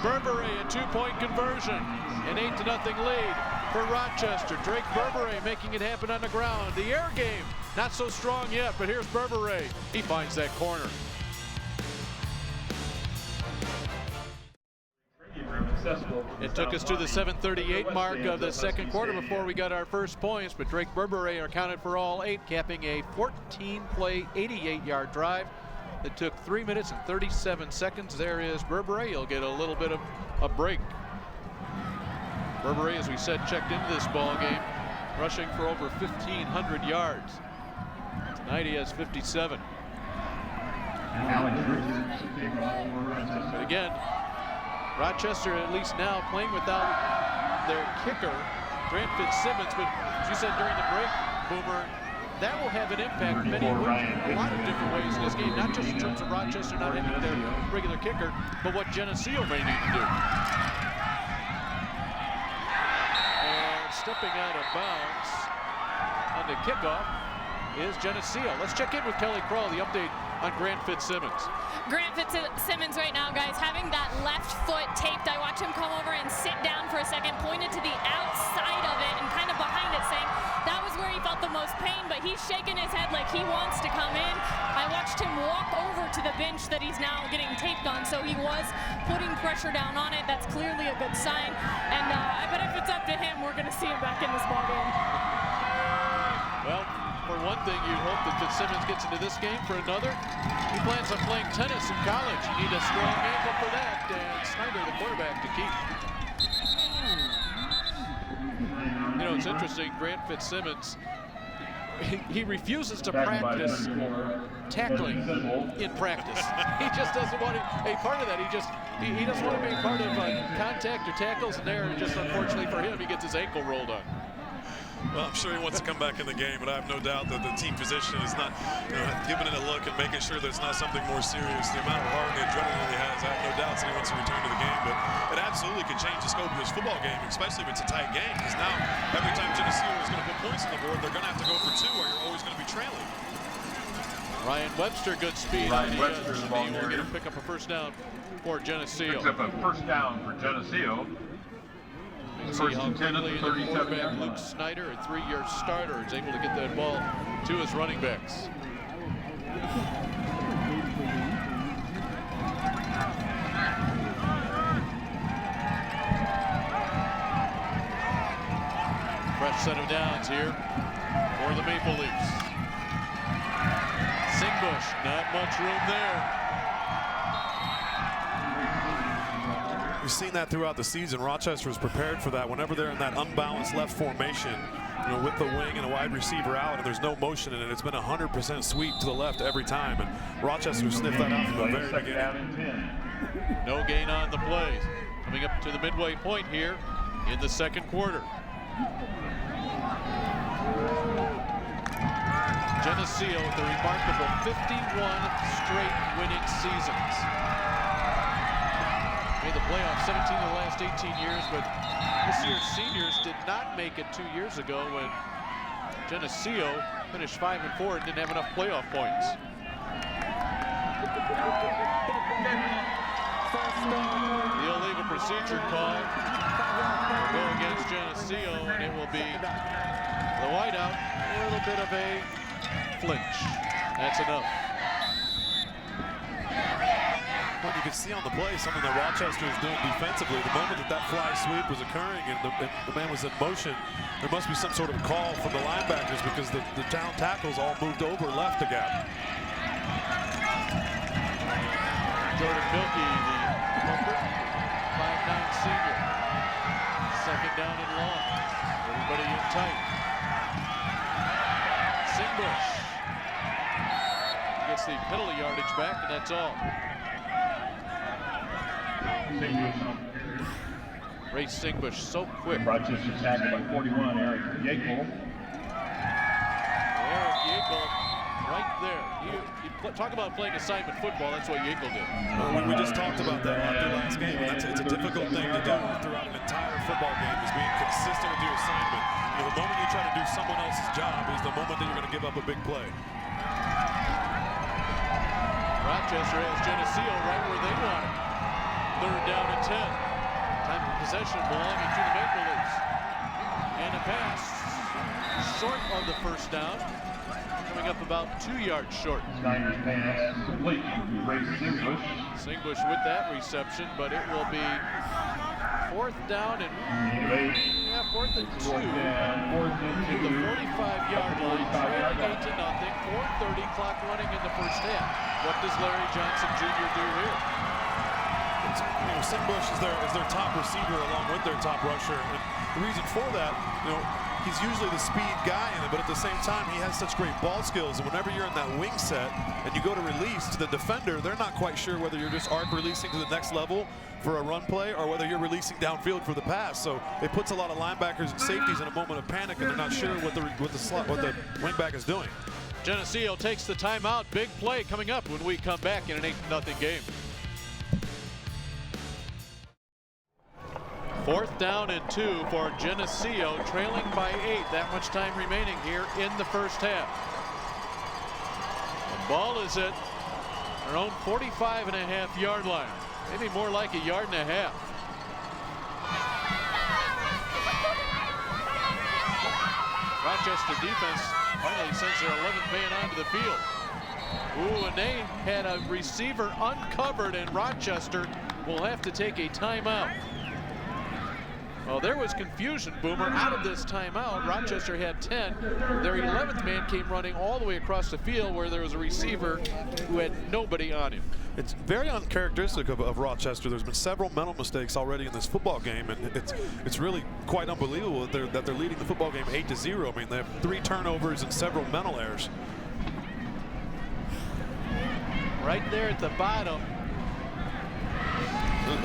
Berberay, a 2-point conversion. An 8-0 lead for Rochester. Drake Berberay making it happen on the ground. The air game, not so strong yet, but here's Berberay. He finds that corner. It took us to the 7:38 mark of the second quarter before we got our first points, but Drake Berberay accounted for all 8, capping a 14-play, 88-yard drive that took 3 minutes and 37 seconds. There is Berberay. He'll get a little bit of a break. Berberay, as we said, checked into this ball game, rushing for over 1,500 yards. Tonight he has 57. But again, Rochester at least now playing without their kicker, Grant Fitzsimmons. But as you said during the break, Boomer, that will have an impact in a lot of different ways in this game, not just in terms of Rochester not having their regular kicker, but what Geneseo may need to do. And stepping out of bounds on the kickoff is Geneseo. Let's check in with Kelly Crawl, the update on Grant Fitzsimmons.
Grant Fitzsimmons right now, guys, having that left foot taped. I watched him come over and sit down for a second, pointed to the outside of it and kind of behind it, saying that was where he felt the most pain, but he's shaking his head like he wants to come in. I watched him walk over to the bench that he's now getting taped on, so he was putting pressure down on it. That's clearly a good sign, and I bet if it's up to him, we're going to see him back in this ballgame.
Well, for one thing, you'd hope that Fitzsimmons gets into this game. For another, he plans on playing tennis in college. You need a strong ankle for that, and Snyder, the quarterback, to keep. You know, it's interesting, Grant Fitzsimmons, he refuses to practice tackling in practice. He just doesn't want a part of that. He doesn't want to be part of contact or tackles, and there, just unfortunately for him, he gets his ankle rolled on.
Well, I'm sure he wants to come back in the game, but I have no doubt that the team physician is not, giving it a look and making sure that it's not something more serious. The amount of heart and the adrenaline he has, I have no doubts that he wants to return to the game, but it absolutely can change the scope of this football game, especially if it's a tight game, because now every time Geneseo is going to put points on the board, they're going to have to go for two, or you're always going to be trailing.
Ryan Webster, good speed.
Ryan Webster is the ball
will get him pick up a first down for Geneseo.
Picks up a first down for Geneseo.
See how quickly the quarterback Luke Snyder, a 3-year starter, is able to get that ball to his running backs. Fresh set of downs here for the Maple Leafs. Singbush, not much room there.
We've seen that throughout the season. Rochester is prepared for that. Whenever they're in that unbalanced left formation, with the wing and a wide receiver out, and there's no motion in it, it's been 100% sweep to the left every time, and Rochester sniffed that out from the very beginning.
No gain on the play. Coming up to the midway point here in the second quarter. Geneseo with the remarkable 51 straight winning seasons. Made the playoffs 17 of the last 18 years, but this year's seniors did not make it 2 years ago when Geneseo finished 5-4 and didn't have enough playoff points. The illegal procedure call will go against Geneseo, and it will be the whiteout. A little bit of a flinch. That's enough.
Well, you can see on the play something that Rochester is doing defensively. The moment that fly sweep was occurring and the man was in motion, there must be some sort of call from the linebackers because the down tackles all moved over left the gap.
Jordan Milkey, the culprit, 5'9" senior. Second down and long. Everybody in tight. Singbush gets the penalty yardage back, and that's all. Ray Singbush so quick.
Rochester tackled by 41, Eric Yeakel.
Eric Yeakel right there. Talk about playing assignment football, that's what Yeakel did.
We just talked about that after last game, and it's a difficult thing to do throughout an entire football game, is being consistent with your assignment. The moment you try to do someone else's job is the moment that you're going to give up a big play.
Rochester has Geneseo right where they want it. Third down and 10. Time of possession belonging to the Maple Leafs. And a pass short of the first down. Coming up about 2 yards short.
Snyder's pass complete to Ray Singbush.
Singbush with that reception, but it will be fourth down and 4th and 2. At the 45-yard line, trailing 8-0. 4:30 clock running in the first half. What does Larry Johnson Jr. do here?
Singbush is their top receiver along with their top rusher. And the reason for that, he's usually the speed guy in it, but at the same time, he has such great ball skills. And whenever you're in that wing set and you go to release to the defender, they're not quite sure whether you're just arc releasing to the next level for a run play or whether you're releasing downfield for the pass. So it puts a lot of linebackers and safeties in a moment of panic, and they're not sure what the wingback is doing.
Geneseo takes the timeout. Big play coming up when we come back in an 8-0 game. 4th down and 2 for Geneseo, trailing by 8. That much time remaining here in the first half. The ball is at our own 45.5-yard line. Maybe more like a yard and a half. Rochester defense finally sends their 11th man onto the field. Ooh, and they had a receiver uncovered, and Rochester will have to take a timeout. Well, there was confusion, Boomer. Out of this timeout, Rochester had 10. Their 11th man came running all the way across the field where there was a receiver who had nobody on him.
It's very uncharacteristic of Rochester. There's been several mental mistakes already in this football game, and it's really quite unbelievable that they're leading the football game 8-0. I mean, they have 3 turnovers and several mental errors.
Right there at the bottom.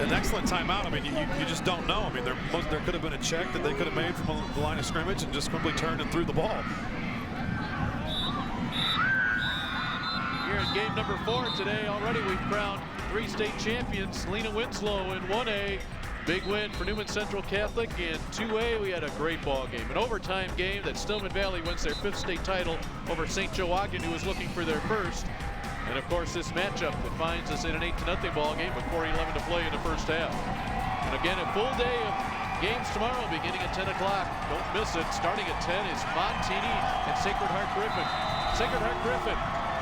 An excellent timeout. I mean, you just don't know. I mean, there could have been a check that they could have made from the line of scrimmage and just simply turned and threw the ball.
Here in game number 4 today, already we've crowned 3 state champions. Lena Winslow in 1A. Big win for Newman Central Catholic. In 2A, we had a great ball game. An overtime game that Stillman Valley wins their 5th state title over St. Joe Ogden, who was looking for their 1st. And of course, this matchup that finds us in an 8-0 ball game with 4:11 to play in the first half. And again, a full day of games tomorrow beginning at 10 o'clock. Don't miss it. Starting at 10 is Montini and Sacred Heart Griffin. Sacred Heart Griffin,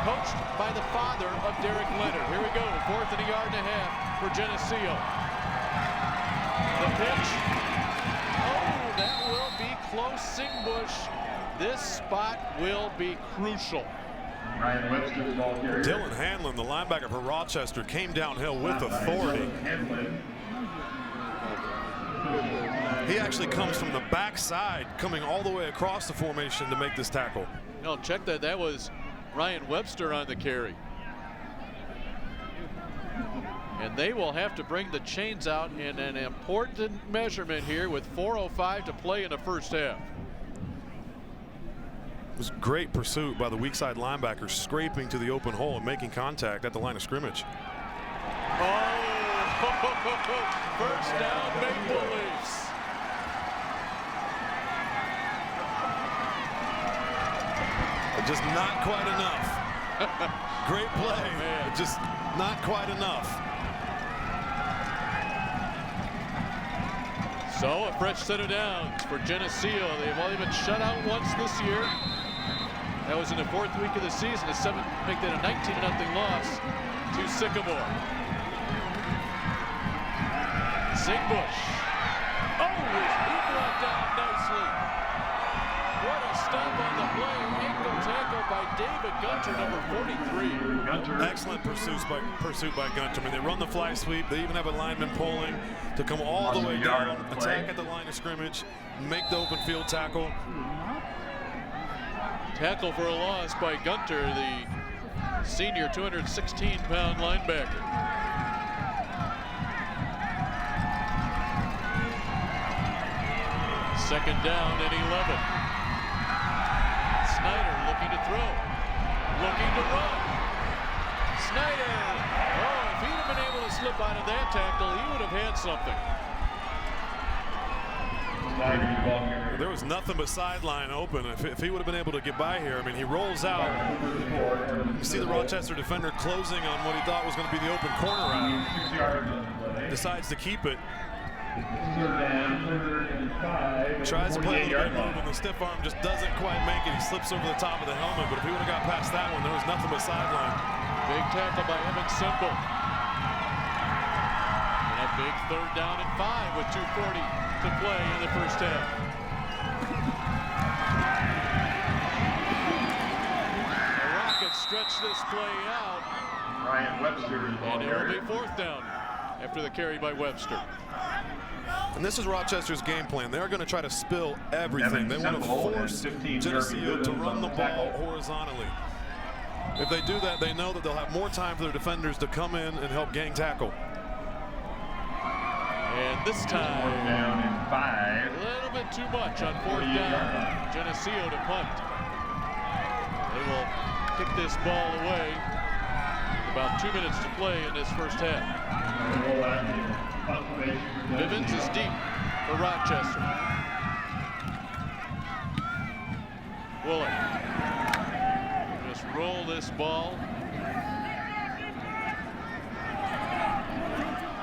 coached by the father of Derek Leonard. Here we go, 4th and a yard and a half for Geneseo. The pitch. Oh, that will be close, Singbush. This spot will be crucial.
Dylan Hanlon, the linebacker for Rochester, came downhill with authority. He actually comes from the backside, coming all the way across the formation to make this tackle.
No, check that. That was Ryan Webster on the carry. And they will have to bring the chains out in an important measurement here with 4:05 to play in the first half.
It was great pursuit by the weak side linebacker, scraping to the open hole and making contact at the line of scrimmage.
Oh, first down, Maple Leafs.
Just not quite enough. Great play, man. Just not quite enough.
So a fresh set of downs for Geneseo. They've only been shut out once this year. That was in the 4th week of the season. Make that a 19-0 loss to Sycamore. Singbush. Oh, he brought down nicely. What a stop on the play. Ankle tackle by David Gunter, number 43.
Excellent pursuit by Gunter. I mean, they run the fly sweep. They even have a lineman pulling to come all the way down, attack at the line of scrimmage, make the open field tackle.
Tackle for a loss by Gunter, the senior 216-pound linebacker. Second down and 11. Snyder looking to throw, looking to run. Snyder, oh, if he'd have been able to slip out of that tackle, he would have had something.
There was nothing but sideline open. If he would have been able to get by here, I mean, he rolls out. You see the Rochester defender closing on what he thought was going to be the open corner route. Decides to keep it. Tries to play a little bit move, and the stiff arm just doesn't quite make it. He slips over the top of the helmet, but if he would have got past that one, there was nothing but sideline.
Big tackle by Evan Simple. And a big 3rd down and 5 with 2:40 to play in the first half. The Rockets stretch this play out.
Ryan Webster,
and it will be 4th down after the carry by Webster.
And this is Rochester's game plan. They're going to try to spill everything. They want to force Geneseo to run the ball horizontally. If they do that, they know that they'll have more time for their defenders to come in and help gang tackle.
And this time,
down in 5.
a little bit too much on 4th down. Geneseo to punt. They will kick this ball away. About 2 minutes to play in this first half. Bivens is deep. for Rochester. Bullock. Just roll this ball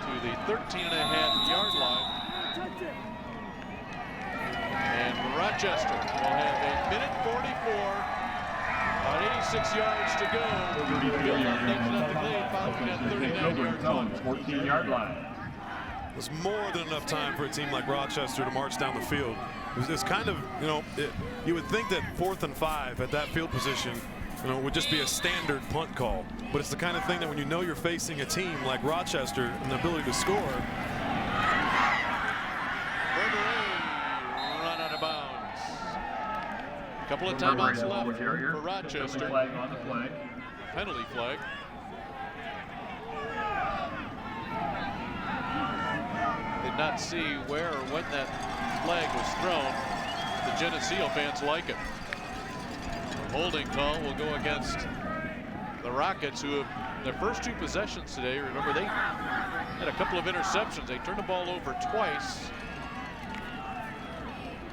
to the 13.5-yard line. And Rochester will have a minute 44 on 86 yards to go. Building up the lead following that 39-yard punt.
14-yard line.
It was more than enough time for a team like Rochester to march down the field. It's kind of, you know, you would think that 4th and 5 at that field position, you know, would just be a standard punt call. But it's the kind of thing that when you know you're facing a team like Rochester and the ability to score.
Run out of bounds. A couple of timeouts left for Rochester. Penalty flag. Did not see where or when that flag was thrown. The Geneseo fans like it. Holding call will go against the Rockets, who have their first 2 possessions today. Remember, they had a couple of interceptions. They turned the ball over twice.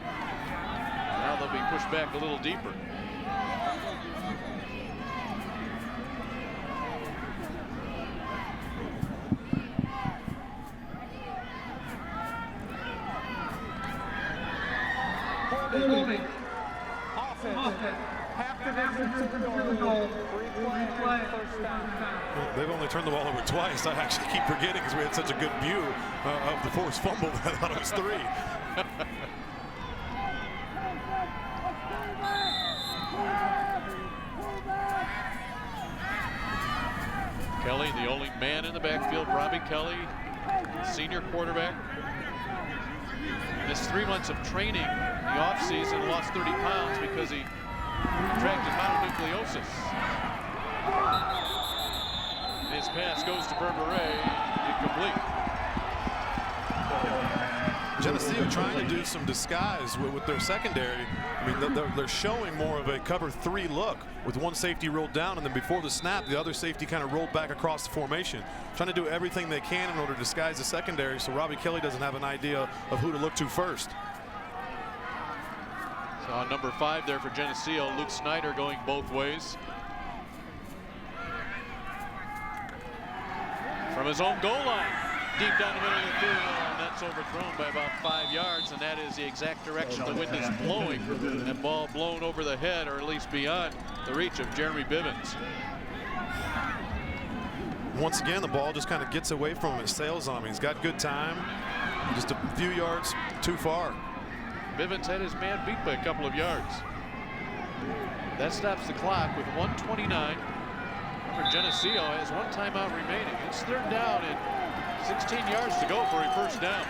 Now they'll be pushed back a little deeper.
They've only turned the ball over twice. I actually keep forgetting because we had such a good view of the forced fumble that I thought it was 3.
Kelly, the only man in the backfield. Robbie Kelly, senior quarterback. Missed 3 months of training in the offseason, lost 30 pounds because he contracted mononucleosis. His pass goes to Berberet, incomplete.
Geneseo trying to do some disguise with their secondary. I mean, they're showing more of a cover 3 look with one safety rolled down, and then before the snap, the other safety kind of rolled back across the formation. Trying to do everything they can in order to disguise the secondary so Robbie Kelly doesn't have an idea of who to look to first.
So on number 5 there for Geneseo, Luke Snyder going both ways. From his own goal line, deep down the middle of the field, and that's overthrown by about 5 yards, and that is the exact direction the wind is blowing. That ball blown over the head, or at least beyond the reach of Jeremy Bivens.
Once again, the ball just kind of gets away from him. It sails on him. He's got good time. Just a few yards too far.
Bivens had his man beat by a couple of yards. That stops the clock with 1:29. Remember, Geneseo has 1 timeout remaining. It's 3rd down and 16 yards to go for a first down.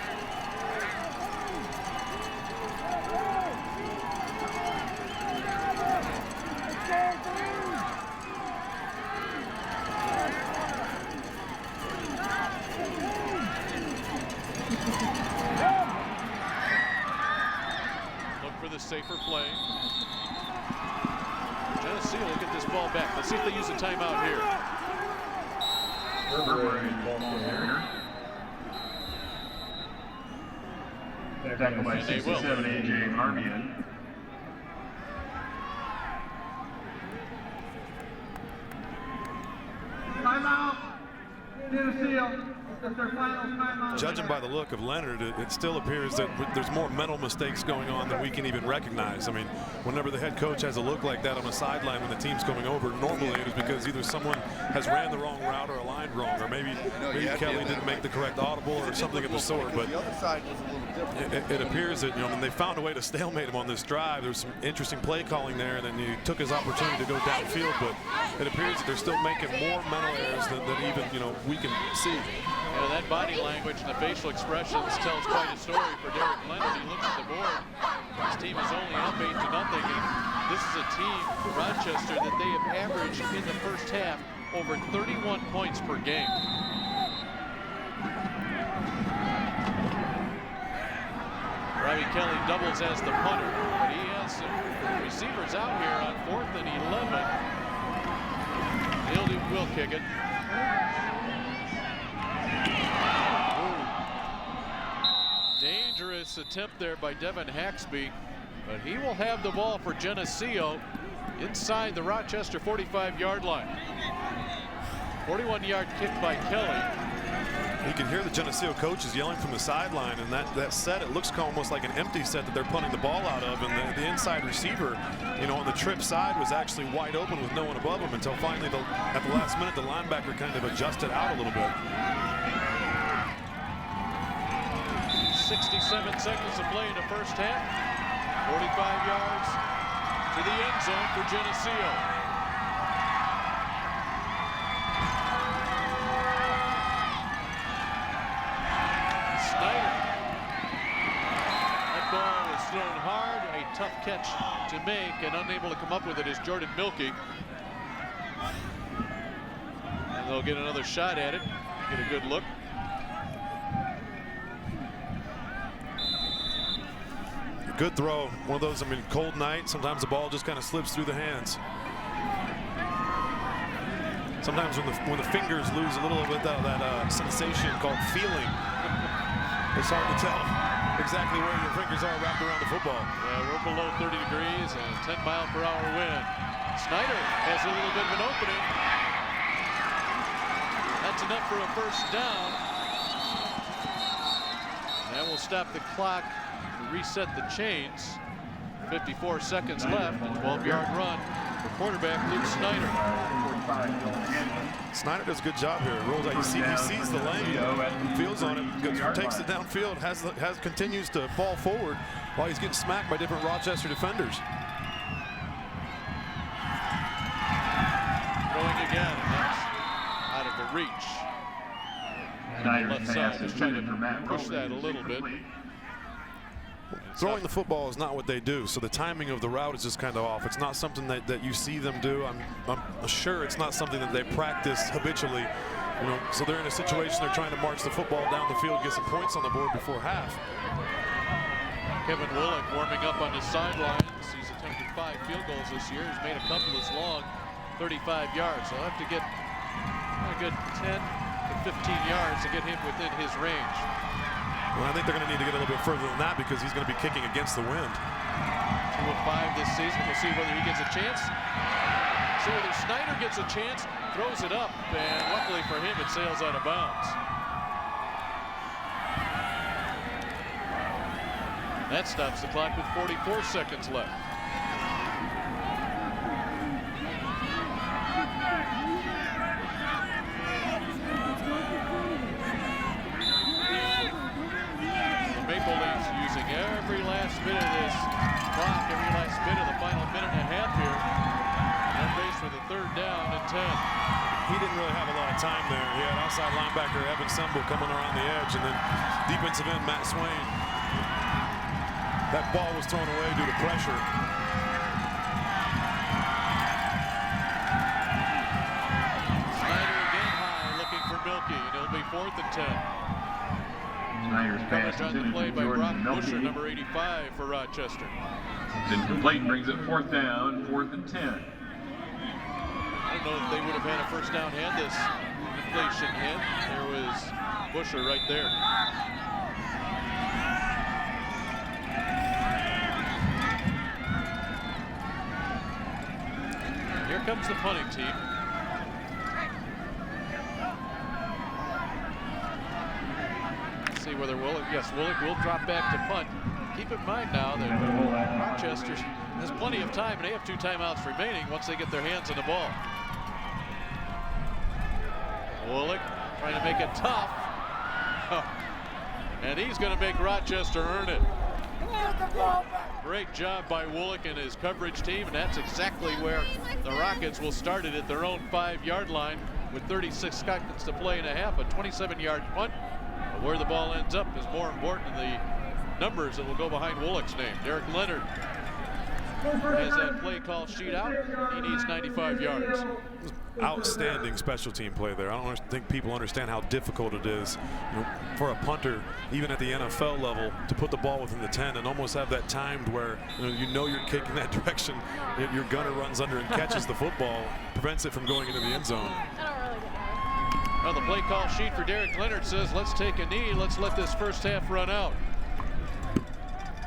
Look for the safer play. Geneseo will get this ball back. Let's see if they use a timeout here.
Tackled by 67 A.J. Armian.
Timeout. Geneseo. That's their final timeout.
Judging by the look of Leonard, it still appears that there's more mental mistakes going on than we can even recognize. I mean, whenever the head coach has a look like that on a sideline when the team's coming over, normally it is because either someone has ran the wrong route or aligned wrong, or maybe Kelly didn't make the correct audible or something of the sort. But it appears that, you know, when they found a way to stalemate him on this drive, there's some interesting play calling there, and then he took his opportunity to go downfield. But it appears that they're still making more mental errors than even, you know, we can see.
You know, that body language and the facial expressions tells quite a story for Derek Leonard. He looks at the board. His team is only up 8-0, and this is a team, Rochester, that they have averaged in the first half over 31 points per game. Robbie Kelly doubles as the punter, but he has some receivers out here on 4th and 11. Will kick it. dangerous attempt there by Devin Haxby, but he will have the ball for Geneseo inside the Rochester 45-yard line. 41-yard kick by Kelly.
You can hear the Geneseo coaches yelling from the sideline, and that set, it looks almost like an empty set that they're punting the ball out of, and the inside receiver, you know, on the trip side was actually wide open with no one above him until finally at the last minute the linebacker kind of adjusted out a little bit.
67 seconds to play in the first half. 45 yards to the end zone for Geneseo. Thrown hard, a tough catch to make, and unable to come up with it is Jordan Milkey. And they'll get another shot at it, get a good look.
Good throw. One of those, I mean, cold night, sometimes the ball just kind of slips through the hands. Sometimes when the fingers lose a little bit of that sensation called feeling, it's hard to tell exactly where your fingers are wrapped around the football.
Yeah, we're below 30 degrees and a 10-mile-per-hour wind. Snyder has a little bit of an opening. That's enough for a first down. That will stop the clock and reset the chains. 54 seconds left, a 12-yard run for quarterback Luke Snyder.
Snyder does a good job here. Rolls out. He sees the lane, feels on it, takes it downfield, continues to fall forward while he's getting smacked by different Rochester defenders.
Throwing again, that's out of the reach. And the left side is trying to push that a little bit.
Throwing the football is not what they do, so the timing of the route is just kind of off. It's not something that you see them do. I'm sure it's not something that they practice habitually. You know, so they're in a situation they're trying to march the football down the field, get some points on the board before half.
Kevin Willick warming up on his sidelines. He's attempted 5 field goals this year. He's made a couple as long, 35 yards. So they'll have to get a good 10 to 15 yards to get him within his range.
Well, I think they're going to need to get a little bit further than that because he's going to be kicking against the wind.
2 of 5 this season. We'll see whether he gets a chance. See whether Snyder gets a chance, throws it up, and luckily for him, it sails out of bounds. That stops the clock with 44 seconds left. Every last bit of this clock, every last bit of the final minute and a half here. They're faced with a 3rd down and 10.
He didn't really have a lot of time there. He had outside linebacker Evan Fumble coming around the edge, and then defensive end Matt Swain. That ball was thrown away due to pressure.
Snyder again high, looking for Milkey, and it'll be 4th and 10. Coverage on the play by Brock Busher, number 85 for Rochester.
It's incomplete, brings it 4th down, 4th and 10.
I don't know if they would have had a first down had this completion hit. There was Busher right there. Here comes the punting team. See whether Willick, yes, Willick will drop back to punt. Keep in mind now that Rochester has plenty of time, and they have 2 timeouts remaining once they get their hands on the ball. Willick trying to make it tough. And he's going to make Rochester earn it. Great job by Willick and his coverage team, and that's exactly where the Rockets will start it at their own 5-yard line with 36 seconds to play and a half, a 27-yard punt. Where the ball ends up is more important than the numbers that will go behind Willick's name. Derek Leonard has that play call sheet out. He needs 95 yards.
Outstanding special team play there. I don't think people understand how difficult it is, you know, for a punter, even at the NFL level, to put the ball within the 10 and almost have that timed where you know you're kicking that direction. Your gunner runs under and catches the football, prevents it from going into the end zone.
Well, the play call sheet for Derek Leonard says, let's take a knee, let's let this first half run out.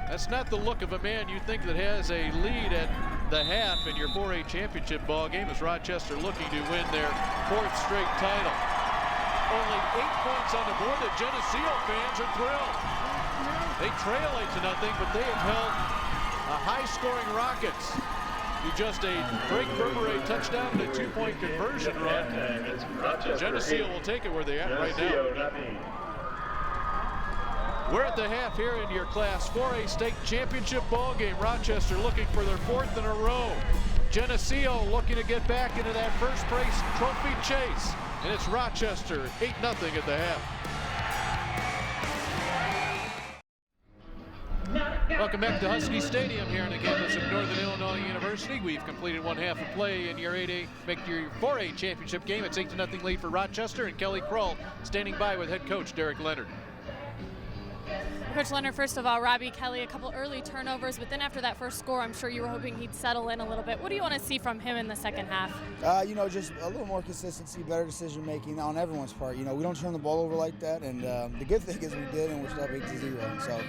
That's not the look of a man you think that has a lead at the half in your 4A championship ball game, as Rochester looking to win their 4th straight title. Only 8 points on the board. The Geneseo fans are thrilled. They trail 8-0, but they have held a high-scoring Rockets to just a Drake Berberay touchdown and a 2-point conversion run. Geneseo will take it where they're at right now. We're at the half here in your Class 4A state championship ball game. Rochester looking for their 4th in a row. Geneseo looking to get back into that first place trophy chase. And it's Rochester 8-0 at the half. Welcome back to Husky Stadium here on the campus of Northern Illinois University. We've completed one half of play in your 4A championship game. It's 8-0 lead for Rochester, and Kelly Krull standing by with head coach Derek Leonard.
Coach Leonard, first of all, Robbie Kelly, a couple early turnovers, but then after that first score, I'm sure you were hoping he'd settle in a little bit. What do you want to see from him in the second half?
Just a little more consistency, better decision making on everyone's part. We don't turn the ball over like that, and the good thing is we did, and we're still up 8-0. So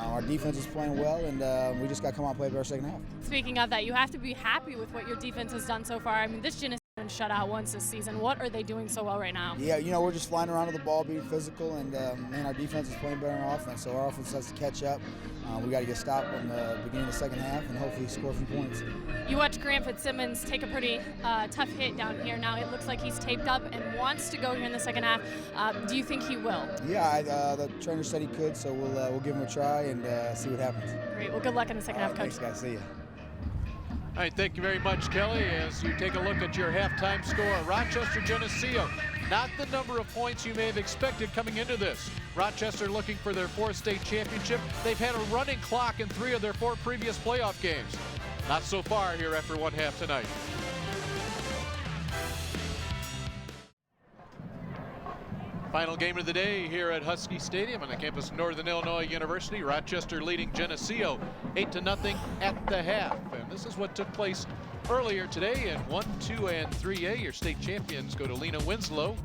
our defense is playing well, and we just got to come out and play a better second half.
Speaking of that, you have to be happy with what your defense has done so far. I mean, this Geneseo been shut out once this season. What are they doing so well right now?
Yeah, we're just flying around with the ball, being physical, and our defense is playing better on offense. So our offense has to catch up. We got to get stopped in the beginning of the second half and hopefully score a few points.
You watched Grant Fitzsimmons take a pretty tough hit down here. Now it looks like he's taped up and wants to go here in the second half. Do you think he will?
Yeah, the trainer said he could, so we'll give him a try and see what happens.
Great. Well, good luck in the second half, Coach.
Thanks, guys. See you.
All right, thank you very much, Kelly. As you take a look at your halftime score, Rochester Geneseo, not the number of points you may have expected coming into this. Rochester looking for their 4th state championship. They've had a running clock in 3 of their 4 previous playoff games. Not so far here after one half tonight. Final game of the day here at Husky Stadium on the campus of Northern Illinois University. Rochester leading Geneseo 8-0 at the half. And this is what took place earlier today in 1, 2, and 3A. Your state champions go to Lena Winslow,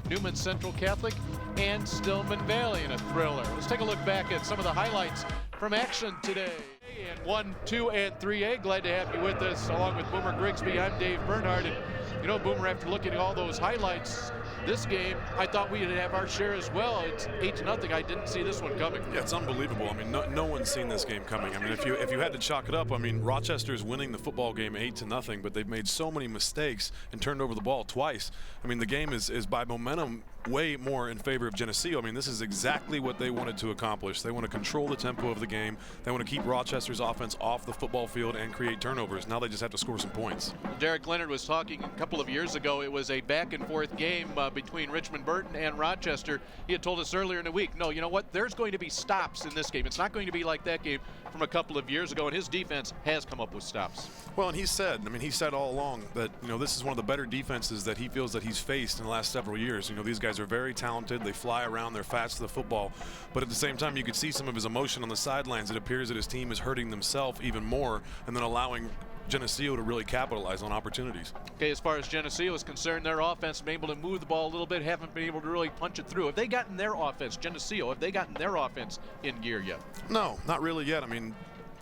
Newman Central Catholic, and Stillman Valley in a thriller. Let's take a look back at some of the highlights from action today. In 1, 2, and 3A, glad to have you with us along with Boomer Grigsby. I'm Dave Bernhardt. And Boomer, after looking at all those highlights this game, I thought we'd have our share as well. It's 8-0. I didn't see this one coming.
Yeah, it's unbelievable. I mean, no one's seen this game coming. I mean, if you had to chalk it up, I mean, Rochester is winning the football game 8-0, but they've made so many mistakes and turned over the ball twice. I mean, the game is by momentum way more in favor of Geneseo. I mean, this is exactly what they wanted to accomplish. They want to control the tempo of the game. They want to keep Rochester's offense off the football field and create turnovers. Now they just have to score some points.
Derek Leonard was talking a couple of years ago. It was a back-and-forth game between Richmond Burton and Rochester. He had told us earlier in the week, no, you know what? There's going to be stops in this game. It's not going to be like that game from a couple of years ago, and his defense has come up with stops.
Well, and he said all along that, this is one of the better defenses that he feels that he's faced in the last several years. These guys are very talented. They fly around. They're fast to the football. But at the same time, you could see some of his emotion on the sidelines. It appears that his team is hurting themselves even more and then allowing Geneseo to really capitalize on opportunities.
Okay, as far as Geneseo is concerned, their offense been able to move the ball a little bit, haven't been able to really punch it through. Have they gotten their offense, Geneseo, have they gotten their offense in gear yet?
No, not really yet. I mean,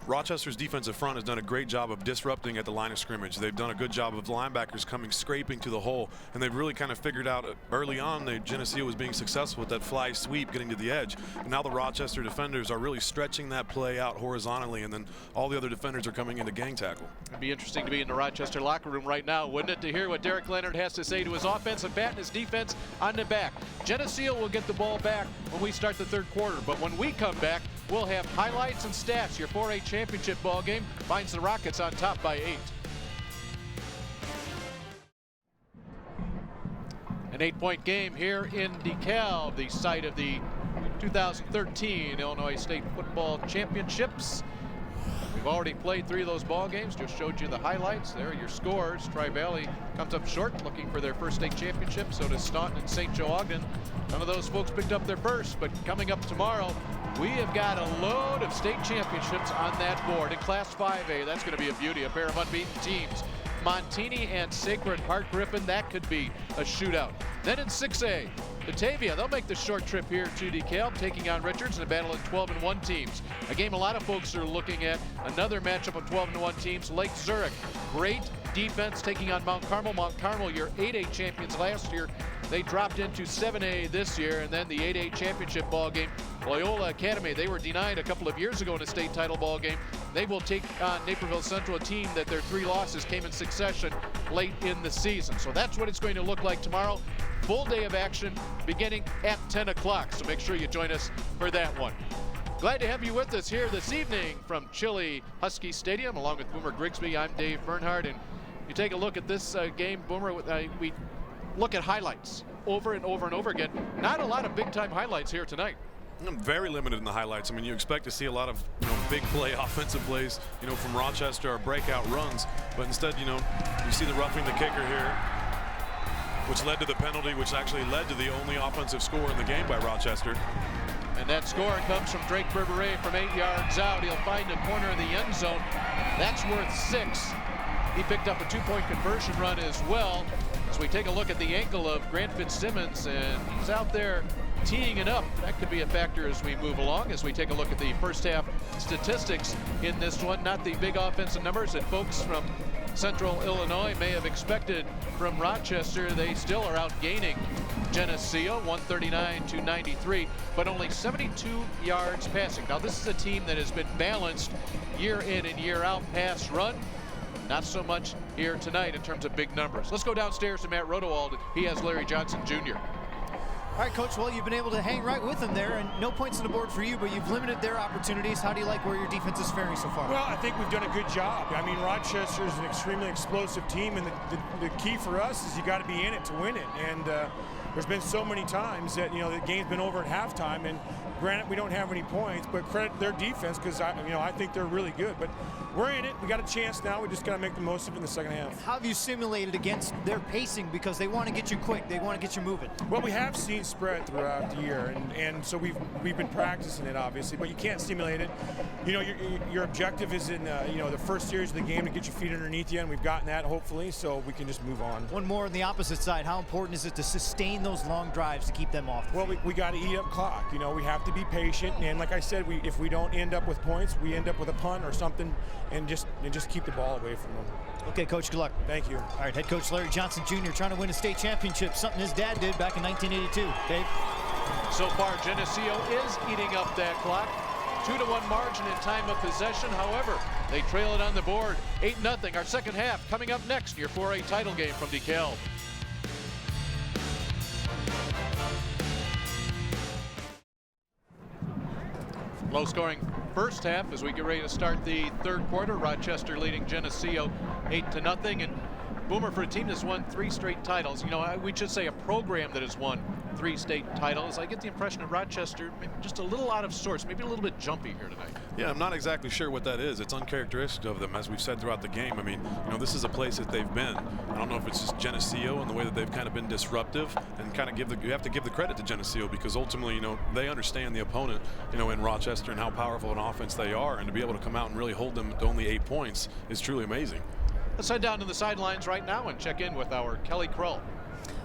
Rochester's defensive front has done a great job of disrupting at the line of scrimmage. They've done a good job of linebackers coming scraping to the hole, and they've really kind of figured out early on that Geneseo was being successful with that fly sweep getting to the edge. And now the Rochester defenders are really stretching that play out horizontally, and then all the other defenders are coming into gang tackle.
It'd be interesting to be in the Rochester locker room right now, wouldn't it, to hear what Derek Leonard has to say to his offensive bat and his defense on the back. Geneseo will get the ball back when we start the third quarter, but when we come back, we'll have highlights and stats. Your 4A championship ball game finds the Rockets on top by 8. An 8-point game here in DeKalb, the site of the 2013 Illinois State Football Championships. We've already played 3 of those ball games. Just showed you the highlights. There are your scores. Tri-Valley comes up short, looking for their first state championship. So does Staunton and St. Joe Ogden. None of those folks picked up their first, but coming up tomorrow, we have got a load of state championships on that board. In Class 5A, that's going to be a beauty. A pair of unbeaten teams. Montini and Sacred Heart Griffin, that could be a shootout. Then in 6A, Batavia, they'll make the short trip here to DeKalb, taking on Richards in a battle of 12-1 teams. A game a lot of folks are looking at, another matchup of 12-1 teams. Lake Zurich, great defense, taking on Mount Carmel. Mount Carmel, your 8A champions last year. They dropped into 7A this year, and then the 8A championship ball game. Loyola Academy, they were denied a couple of years ago in a state title ball game. They will take on Naperville Central, a team that their 3 losses came in succession late in the season. So that's what it's going to look like tomorrow. Full day of action beginning at 10 o'clock. So make sure you join us for that one. Glad to have you with us here this evening from chilly Husky Stadium. Along with Boomer Grigsby, I'm Dave Bernhardt. And you take a look at this game, Boomer, we look at highlights over and over and over again. Not a lot of big-time highlights here tonight.
Very limited in the highlights. I mean, you expect to see a lot of big play, offensive plays, from Rochester or breakout runs, but instead, you see the roughing the kicker here, which led to the penalty, which actually led to the only offensive score in the game by Rochester.
And that score comes from Drake Berberet from 8 yards out. He'll find a corner in the end zone. That's worth 6. He picked up a 2-point conversion run as well. As we take a look at the ankle of Grant Fitzsimmons, and he's out there teeing it up. That could be a factor as we move along, as we take a look at the first half statistics in this one. Not the big offensive numbers that folks from Central Illinois may have expected from Rochester. They still are outgaining Geneseo 139-93, but only 72 yards passing. Now this is a team that has been balanced year in and year out, pass run. Not so much here tonight in terms of big numbers. Let's go downstairs to Matt Rodewald. He has Larry Johnson Jr.
All right, Coach, well, you've been able to hang right with them there, and no points on the board for you, but you've limited their opportunities. How do you like where your defense is faring so far?
Well, I think we've done a good job. I mean, Rochester is an extremely explosive team, and the key for us is you got to be in it to win it. And there's been so many times that, the game's been over at halftime, and granted, we don't have any points, but credit their defense because, I think they're really good. But we're in it. We got a chance now. We just got to make the most of it in the second half.
How have you simulated against their pacing? Because they want to get you quick. They want to get you moving.
Well, we have seen spread throughout the year, and so we've been practicing it, obviously, but you can't simulate it. Your objective is in, the first series of the game to get your feet underneath you, and we've gotten that, hopefully, so we can just move on.
One more on the opposite side. How important is it to sustain those long drives to keep them off?
Well, we got to eat up clock. We have to be patient, and like I said, if we don't end up with points, we end up with a punt or something, and just keep the ball away from them.
Okay, Coach, good luck.
Thank you.
All right, head coach Larry Johnson Jr. trying to win a state championship, something his dad did back in 1982. Dave?
So far, Geneseo is eating up that clock. 2-1 margin in time of possession. However, they trail it on the board. 8-0. Our second half coming up next in your 4A title game from DeKalb. Low-scoring first half as we get ready to start the third quarter. Rochester leading Geneseo 8-0. And Boomer, for a team that's won 3 straight titles, we should say a program that has won 3 state titles. I get the impression of Rochester maybe just a little out of sorts, maybe a little bit jumpy here tonight.
Yeah, I'm not exactly sure what that is. It's uncharacteristic of them, as we've said throughout the game. I mean, this is a place that they've been. I don't know if it's just Geneseo and the way that they've kind of been disruptive, and kind of you have to give the credit to Geneseo because ultimately, they understand the opponent, in Rochester and how powerful an offense they are, and to be able to come out and really hold them to only 8 points is truly amazing.
Let's head down to the sidelines right now and check in with our Kelly Krull.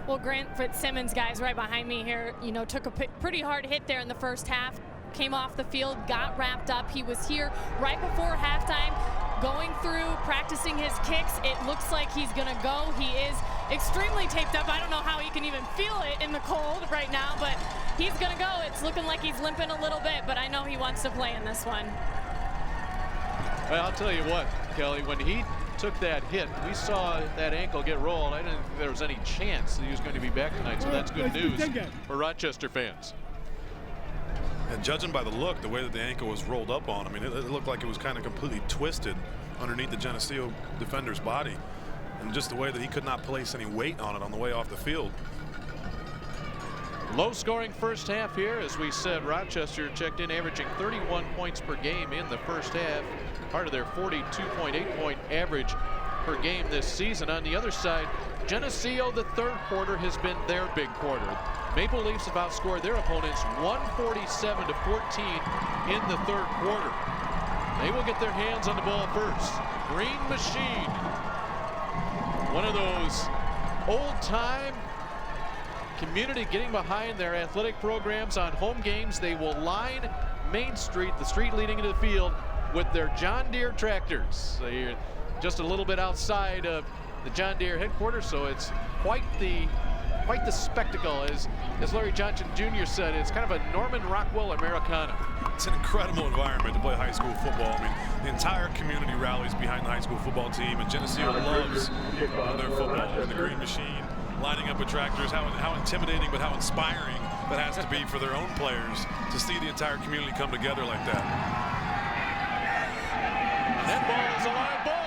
Well, Grant Fitzsimmons, guys, right behind me here, took a pretty hard hit there in the first half. Came off the field, got wrapped up. He was here right before halftime, going through, practicing his kicks. It looks like he's going to go. He is extremely taped up. I don't know how he can even feel it in the cold right now, but he's going to go. It's looking like he's limping a little bit, but I know he wants to play in this one.
Well, I'll tell you what, Kelly, when he took that hit, we saw that ankle get rolled. I didn't think there was any chance that he was going to be back tonight, so that's good news for Rochester fans.
And judging by the look, the way that the ankle was rolled up on, I mean, it looked like it was kind of completely twisted underneath the Geneseo defender's body, and just the way that he could not place any weight on it on the way off the field.
Low-scoring first half here. As we said, Rochester checked in, averaging 31 points per game in the first half, part of their 42.8-point average per game this season. On the other side, Geneseo, the third quarter has been their big quarter. Maple Leafs have outscored their opponents 147-14 in the third quarter. They will get their hands on the ball first. Green Machine, one of those old-time community getting behind their athletic programs on home games. They will line Main Street, the street leading into the field, with their John Deere tractors. So you're just a little bit outside of the John Deere headquarters, so it's quite the spectacle. As Larry Johnson Jr. said, it's kind of a Norman Rockwell Americana.
It's an incredible environment to play high school football. I mean, the entire community rallies behind the high school football team, and Geneseo loves their football. And the Green Machine lining up with tractors, how intimidating but how inspiring that has to be for their own players to see the entire community come together like that.
That ball is a live ball.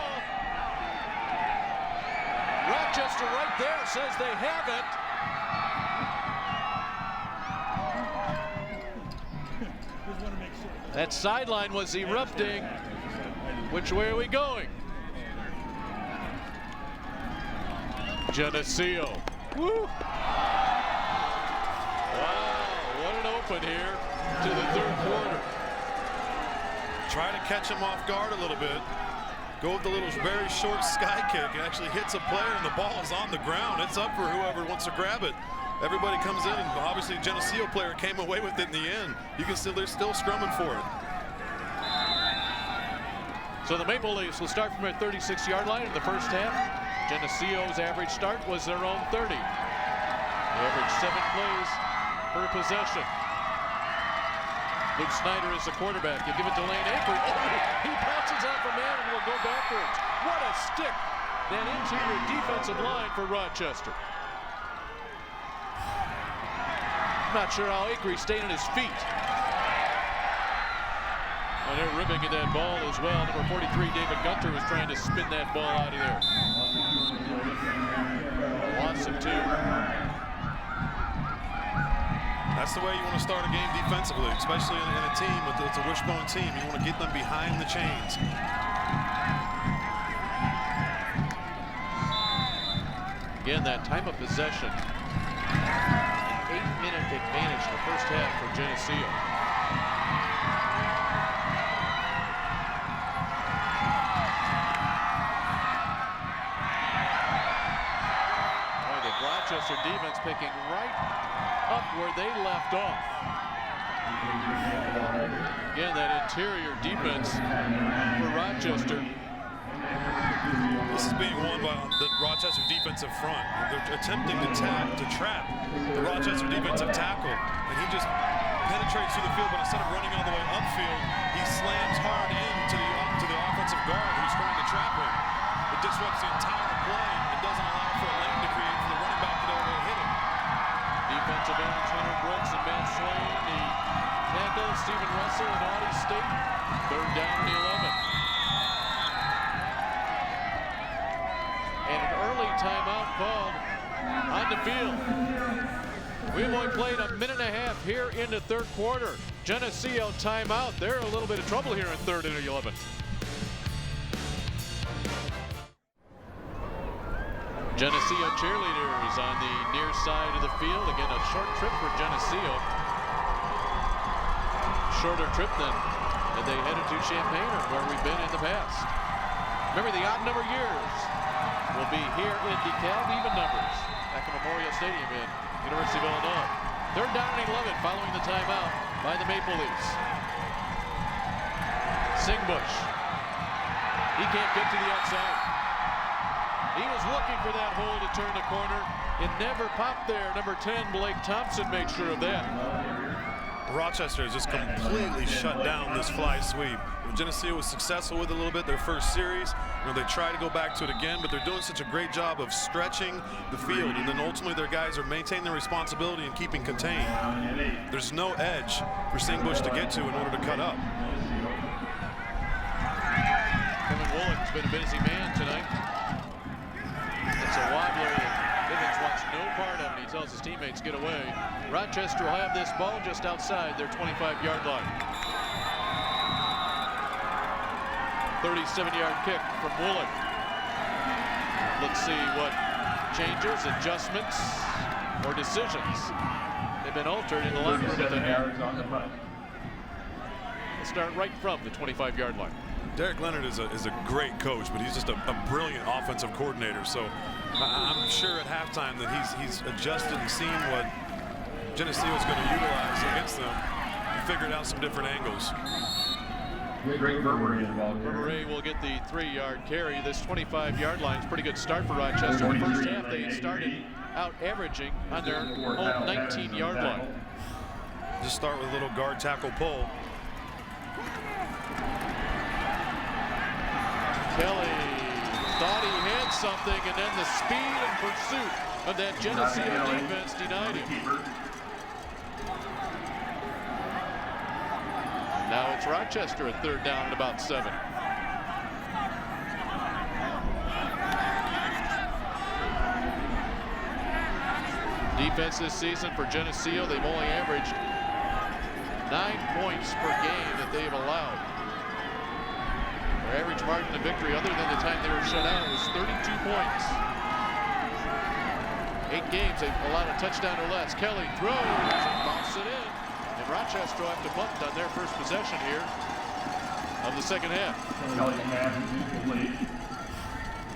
Rochester right there says they have it. That sideline was erupting. Which way are we going? Geneseo. Woo! Wow, what an open here to the third quarter.
Try to catch him off guard a little bit. Go with the little very short sky kick. It actually hits a player and the ball is on the ground. It's up for whoever wants to grab it. Everybody comes in, and obviously Geneseo player came away with it in the end. You can see they're still scrumming for it.
So the Maple Leafs will start from their 36-yard line in the first half. Geneseo's average start was their own 30. They averaged 7 plays per possession. Luke Snyder is the quarterback. You give it to Lane Akers. Oh, he bounces off a man and will go backwards. What a stick. That interior defensive line for Rochester. Not sure how Akers stayed on his feet. And they're ripping at that ball as well. Number 43, David Gunter, was trying to spin that ball out of there. Loss of 2.
That's the way you want to start a game defensively, especially in a team with it's a wishbone team. You want to get them behind the chains.
Again, that time of possession. 8-minute advantage in the first half for Geneseo. The Rochester defense picking right up where they left off. Again, that interior defense for Rochester.
This is being won by the Rochester defensive front. They're attempting to trap the Rochester defensive tackle, and he just penetrates through the field, but instead of running all the way upfield, he slams hard into the offensive guard who's trying to trap him. It disrupts the entire play and doesn't allow for a lane to create for the running back to be able to hit him.
Defensive ends Hunter Brooks and Matt Swain. The tackle, Stephen Russell and Audie State. 3rd down and 11. And an early timeout called on the field. We've only played a minute and a half here in the third quarter. Geneseo timeout. They're a little bit of trouble here in 3rd and 11. Geneseo cheerleaders on the near side of the field. Again, a short trip for Geneseo. Shorter trip than they headed to Champaign, or where we've been in the past. Remember, the odd number years will be here in DeKalb, even numbers back at Memorial Stadium in University of Illinois. 3rd down and 11 following the timeout by the Maple Leafs. Singbush. He can't get to the outside. He was looking for that hole to turn the corner. It never popped there. Number 10, Blake Thompson, made sure of that.
Rochester has just completely shut down this fly sweep. Geneseo was successful with it a little bit their first series. They try to go back to it again, but they're doing such a great job of stretching the field, and then ultimately their guys are maintaining their responsibility and keeping contained. There's no edge for Singbush to get to in order to cut up.
Kevin Woolen's been a busy man tonight. It's a wobbler that Bivens wants no part of it. He tells his teammates, get away. Rochester will have this ball just outside their 25-yard line. 37-yard kick from Woolen. Let's see what changes, adjustments, or decisions have been altered in the locker room. We'll start right from the 25-yard line.
Derek Leonard is a
great coach, but he's just a brilliant offensive coordinator. So I'm sure at halftime that he's adjusted and seen what Geneseo is going to utilize against them and figured out some different angles.
Burberry will get the 3-yard carry. This 25-yard line is a pretty good start for Rochester. The first half they started out averaging on their own 19-yard line.
Just start with a little guard tackle pull.
Kelly thought he had something, and then the speed and pursuit of that Geneseo defense denied him. Now it's Rochester at 3rd down and about 7. Defense this season for Geneseo, they've only averaged 9 points per game that they've allowed. Their average margin of victory, other than the time they were shut out, was 32 points. 8 games, they've allowed a touchdown or less. Kelly throws and bumps it in. And Rochester will have to punt on their first possession here of the second half.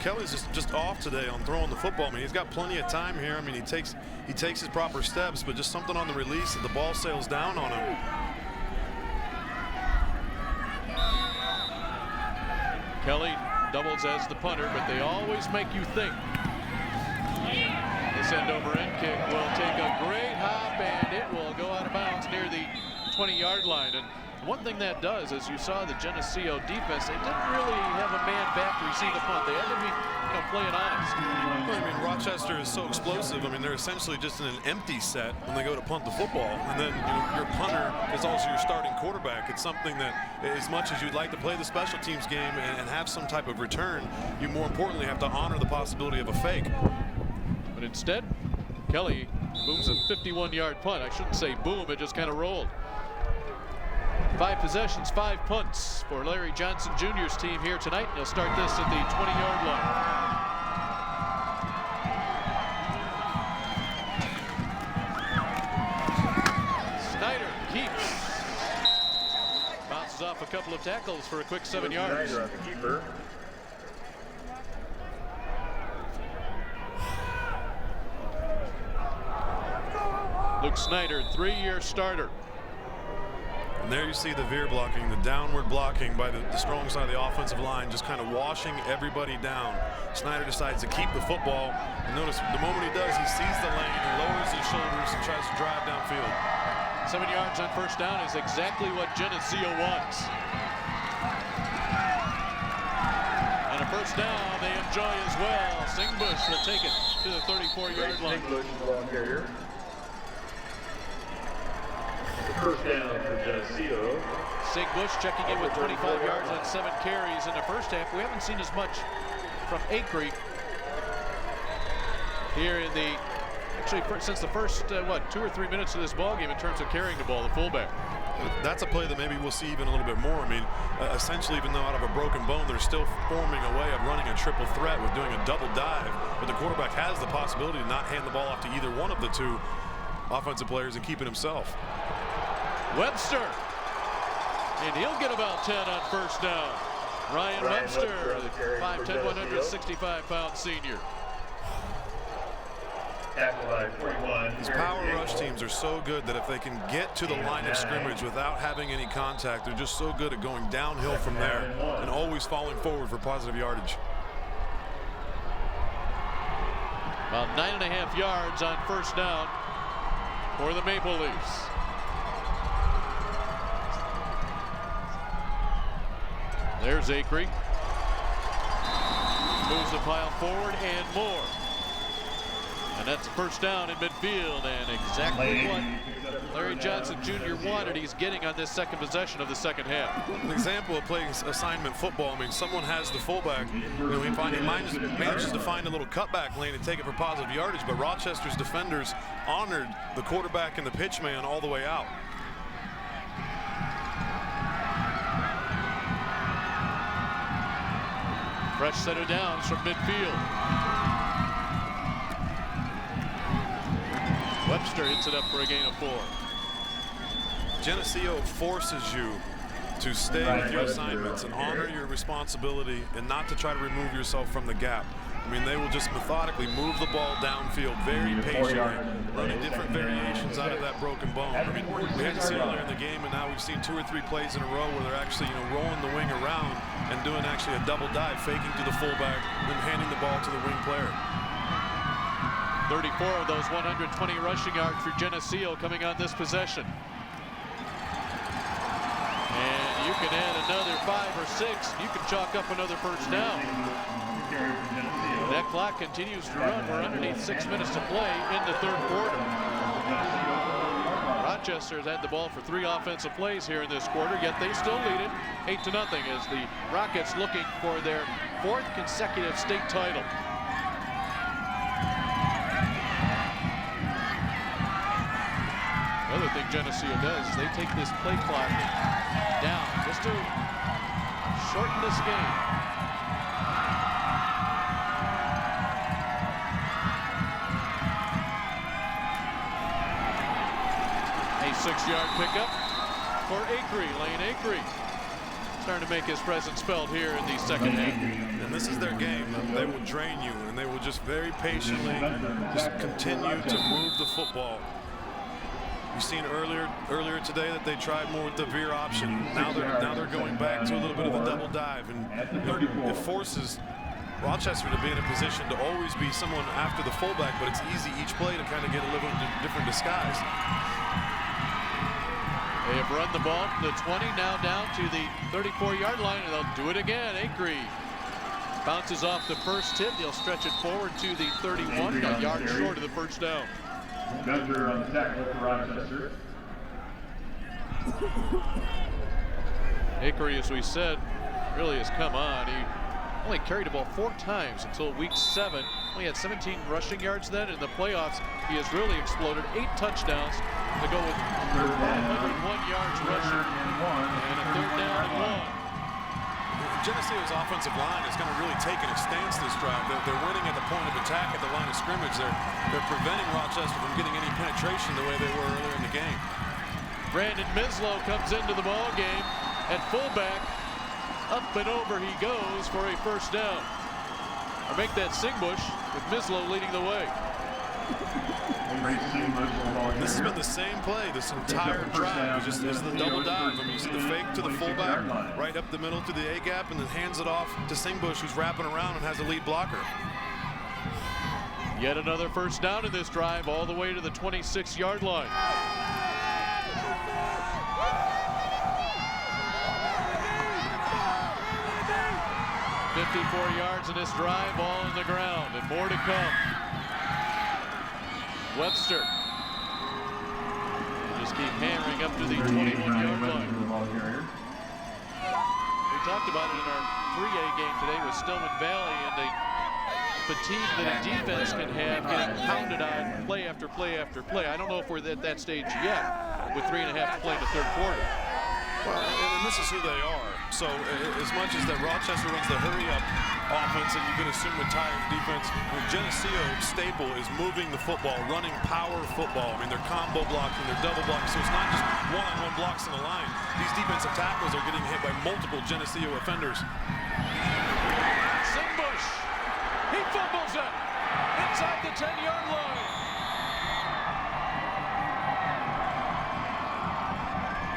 Kelly's just off today on throwing the football. I mean, he's got plenty of time here. I mean, he takes his proper steps, but just something on the release that the ball sails down on him.
Kelly doubles as the punter, but they always make you think. This end over end kick will take a great hop, and it will go out of bounds near the 20-yard line. And one thing that does, as you saw the Geneseo defense, they didn't really have a man back to receive the punt. They had to be, playing honest.
Well, I mean, Rochester is so explosive. I mean, they're essentially just in an empty set when they go to punt the football. And then your punter is also your starting quarterback. It's something that, as much as you'd like to play the special teams game and have some type of return, you more importantly have to honor the possibility of a fake.
But instead, Kelly booms a 51-yard punt. I shouldn't say boom, it just kind of rolled. 5 possessions, 5 punts for Larry Johnson Jr.'s team here tonight. He'll start this at the 20-yard line. Snyder keeps. Bounces off a couple of tackles for a quick 7 yards. Luke Snyder, 3-year starter.
And there you see the veer blocking, the downward blocking by the strong side of the offensive line, just kind of washing everybody down. Snyder decides to keep the football. And notice the moment he does, he sees the lane, he lowers his shoulders and tries to drive downfield.
7 yards on first down is exactly what Geneseo wants. And a first down they enjoy as well. Singbush will take it to the 34-yard line.
First down for Geneseo.
Singbush checking in with 25 yards on 7 carries in the first half. We haven't seen as much from Acree here in the, actually since the first, 2 or 3 minutes of this ball game in terms of carrying the ball, the fullback.
That's a play that maybe we'll see even a little bit more. I mean, essentially, even though out of a broken bone, they're still forming a way of running a triple threat with doing a double dive. But the quarterback has the possibility to not hand the ball off to either one of the 2 offensive players and keep it himself.
Webster, and he'll get about 10 on first down. Ryan Webster, 5'10", 165-pound senior.
These power rush teams are so good that if they can get to the line of scrimmage without having any contact, they're just so good at going downhill from there and always falling forward for positive yardage.
About 9.5 yards on first down for the Maple Leafs. There's Acree. Moves the pile forward and more. And that's first down in midfield, and exactly what Larry Johnson Jr. wanted he's getting on this second possession of the second half.
An example of playing assignment football. I mean, someone has the fullback. He manages to find a little cutback lane and take it for positive yardage, but Rochester's defenders honored the quarterback and the pitch man all the way out.
Fresh set of downs from midfield. Webster hits it up for a gain of 4.
Geneseo forces you to stay with your assignments and honor your responsibility and not to try to remove yourself from the gap. I mean, they will just methodically move the ball downfield very patiently, running different variations out of that broken bone. I mean, we had to see earlier in the game, and now we've seen 2 or 3 plays in a row where they're actually, rolling the wing around and doing actually a double dive, faking to the fullback, then handing the ball to the wing player.
34 of those 120 rushing yards for Geneseo coming on this possession. And you can add another 5 or 6. You can chalk up another first down. That clock continues to run. We're underneath 6 minutes to play in the third quarter. Rochester has had the ball for 3 offensive plays here in this quarter, yet they still lead it 8-0 as the Rockets looking for their 4th consecutive state title. The other thing Geneseo does is they take this play clock down just to shorten this game. A 6-yard pickup for Acree, Lane Acree. Starting to make his presence felt here in the second half.
And this is their game. They will drain you, and they will just very patiently just continue to move the football. You've seen earlier today that they tried more with the veer option. Now they're going back to a little bit of the double dive, and it forces Rochester to be in a position to always be someone after the fullback, but it's easy each play to kind of get a little different disguise.
They have run the ball from the 20, now down to the 34-yard line, and they'll do it again. Acree bounces off the first tip. They'll stretch it forward to the 31, a yard short of the first down.
Gunter on the tackle for Rochester.
Acree, as we said, really has come on. He only carried the ball 4 times until week 7. Only had 17 rushing yards then. In the playoffs, he has really exploded. 8 touchdowns to go with 101 yards rushing and a 3rd down and 1.
Geneseo's offensive line is going to really take a stance this drive. They're winning at the point of attack at the line of scrimmage. They're preventing Rochester from getting any penetration the way they were earlier in the game.
Brandon Mislow comes into the ball game at fullback. Up and over he goes for a first down. Or make that Singbush with Mislow leading the way.
This has been the same play this entire drive. It's the double dive. I mean, you see the fake to the fullback, right up the middle to the A-gap, and then hands it off to Singbush, who's wrapping around and has a lead blocker.
Yet another first down in this drive, all the way to the 26-yard line. "54 yards in this drive, all on the ground, and more to come." Webster just keep hammering up to the 21-yard line. We talked about it in our 3A game today with Stillman Valley, and the fatigue that a defense can have getting pounded on play after play after play. I don't know if we're at that stage yet with 3.5 to play in the third quarter.
Well, and this is who they are. So as much as that Rochester runs the hurry-up offense that you can assume with tired defense, Geneseo staple is moving the football, running power football. I mean, they're combo blocking, they're double blocking, so it's not just one-on-one blocks in the line. These defensive tackles are getting hit by multiple Geneseo offenders.
Singbush, he fumbles it inside the 10-yard line.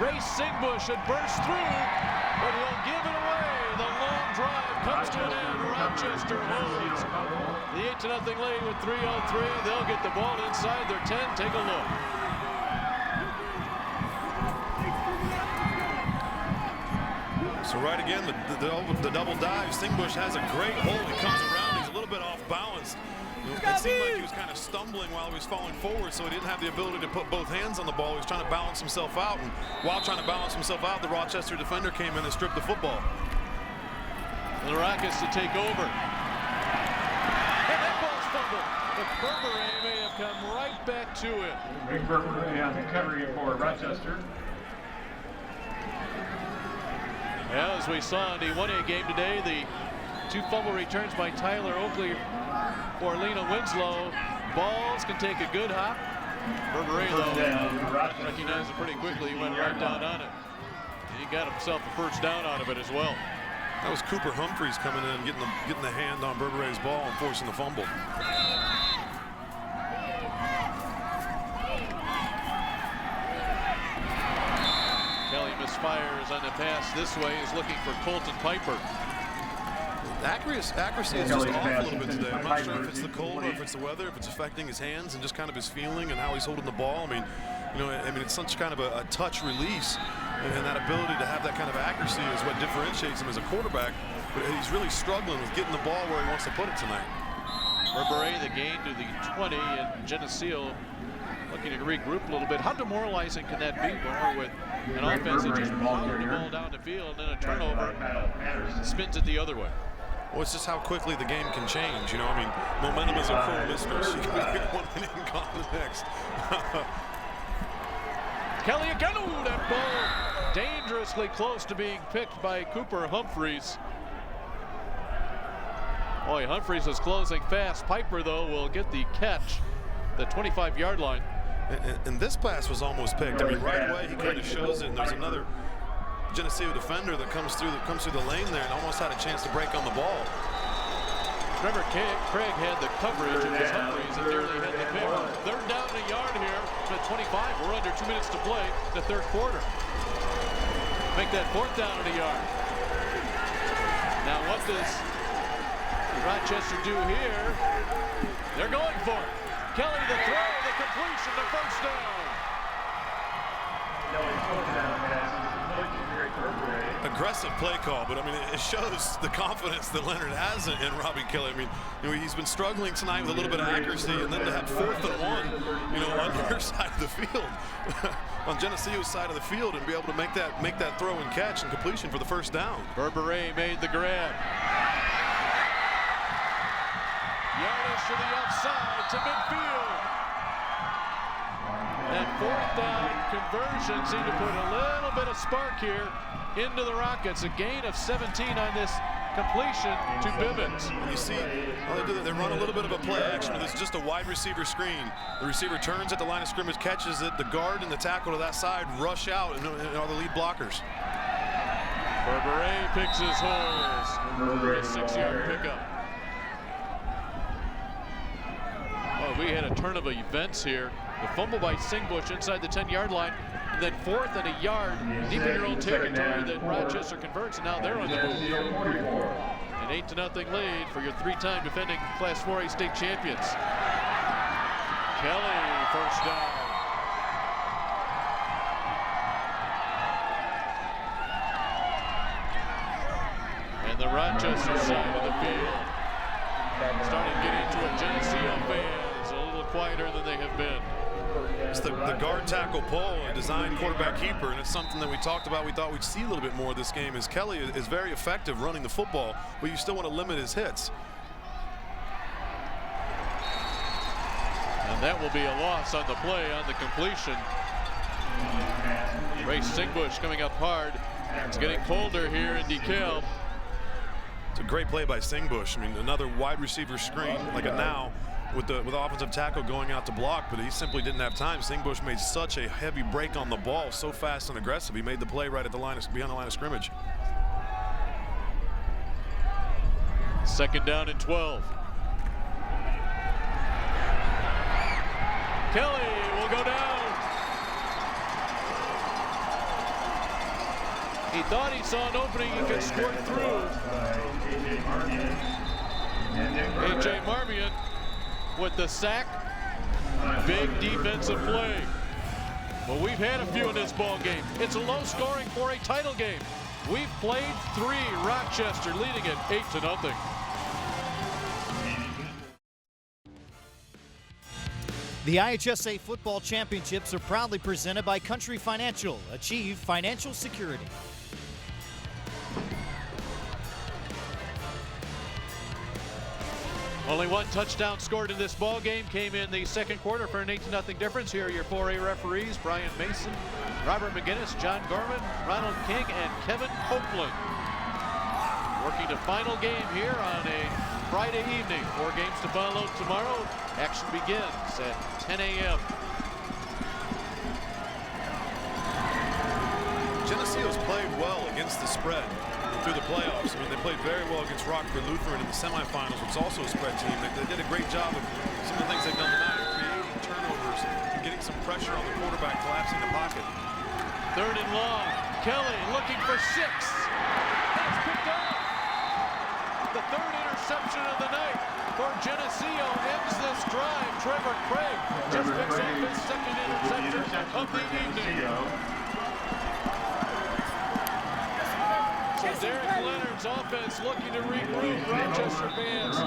Ray Singbush had burst through, but he'll give it away. The long drive comes to an end. Rochester holds the 8-0 lead with 3:03. They'll get the ball inside their 10. Take a look.
So right again, the double dive. Singbush has a great hold. He comes around. He's a little bit off balance. It seemed like he was kind of stumbling while he was falling forward, so he didn't have the ability to put both hands on the ball. He was trying to balance himself out, and while trying to balance himself out, the Rochester defender came in and stripped the football.
The Rockets to take over. And that ball's fumbled. But Burberry may have come right back to it.
Rick Burberry on the recovery for Rochester.
As we saw in the 1A game today, the 2 fumble returns by Tyler Oakley for Lena Winslow. Balls can take a good hop. Burberry, though, recognized it pretty quickly. He went right down on it. he got himself a first down out of it as well.
That was Cooper Humphreys coming in, getting the hand on Berberay's ball and forcing the fumble.
Kelly misfires on the pass this way, is looking for Colton Piper.
Accuracy is just off a little bit today. I'm not sure if it's the cold or if it's the weather, if it's affecting his hands and just kind of his feeling and how he's holding the ball. I mean, it's such kind of a touch release, and that ability to have that kind of accuracy is what differentiates him as a quarterback. But he's really struggling with getting the ball where he wants to put it tonight.
Berberay, the gain to the 20, and Geneseo looking to regroup a little bit. How demoralizing can that be, Boomer, with an offense that just pounded the ball down the field and then a turnover spins it the other way?
Well, it's just how quickly the game can change. You know, I mean, momentum is a cruel mistress. You can get one inning and gone to the next.
Kelly again, ooh, that ball dangerously close to being picked by Cooper Humphreys. Boy, Humphreys is closing fast. Piper, though, will get the catch, the 25-yard line.
And this pass was almost picked. I mean, right away he kind of shows it, and there's another Geneseo defender that comes through the lane there and almost had a chance to break on the ball.
Remember, Craig had the coverage. It was Humphreys and nearly had the pick. Third down and a yard here from the 25. We're under 2 minutes to play the third quarter. Make that fourth down and a yard. Now what does Rochester do here? They're going for it. Kelly, the throw, the completion, the first down.
Aggressive play call, but I mean, it shows the confidence that Leonard has in Robbie Kelly. I mean, you know, he's been struggling tonight with a little bit of accuracy, and then to have 4th and 1, you know, on your side of the field, on Geneseo's side of the field, and be able to make that throw and catch and completion for the first down.
Berberay made the grab. Yardage to the outside to midfield. That fourth down conversion seemed to put a little bit of spark here into the Rockets. A gain of 17 on this completion to Bivens.
And you see, they run a little bit of a play action. It's just a wide receiver screen. The receiver turns at the line of scrimmage, catches it. The guard and the tackle to that side rush out and are the lead blockers.
Berberay picks his holes for a 6-yard pickup. Oh, we had a turn of events here. The fumble by Singbush inside the 10-yard line, and then 4th and a yard deep in your own territory that Rochester converts, and now they're on the move. An 8-0 lead for your 3-time defending Class 4A state champions. Kelly, first down. And the Rochester side of the field starting to get into a Geneseo fans a little quieter than they have been.
It's the guard tackle pull, a design quarterback keeper, and it's something that we talked about. We thought we'd see a little bit more of this game, as Kelly is very effective running the football, but you still want to limit his hits.
And that will be a loss on the play on the completion. Ray Singbush coming up hard. It's getting colder here in DeKalb.
It's a great play by Singbush. I mean, another wide receiver screen, like a now, with the offensive tackle going out to block, but he simply didn't have time. Singbush made such a heavy break on the ball, so fast and aggressive. He made the play right at the line, beyond the line of scrimmage.
2nd down and 12. Kelly will go down. He thought he saw an opening he could squirt through. A.J. Marmion with the sack. Big defensive play. Well, we've had a few in this ball game. It's a low scoring for a title game. We've played 3. Rochester leading it 8-0.
The IHSA Football Championships are proudly presented by Country Financial. Achieve financial security.
Only 1 touchdown scored in this ball game. Came in the 2nd quarter for an 8-0 difference. Here are your 4A referees: Brian Mason, Robert McGinnis, John Gorman, Ronald King, and Kevin Copeland. Working the final game here on a Friday evening. 4 games to follow tomorrow. Action begins at 10 a.m.
Geneseo's played well against the spread through the playoffs. I mean, they played very well against Rockford Lutheran in the semifinals, which is also a spread team. They did a great job of some of the things they've done tonight, creating turnovers and getting some pressure on the quarterback, collapsing the pocket.
3rd and long. Kelly looking for 6. That's picked up. The 3rd interception of the night for Geneseo ends this drive. Trevor Craig just picks up his 2nd interception of the evening. So Derek Leonard's offense looking to regroup. Rochester fans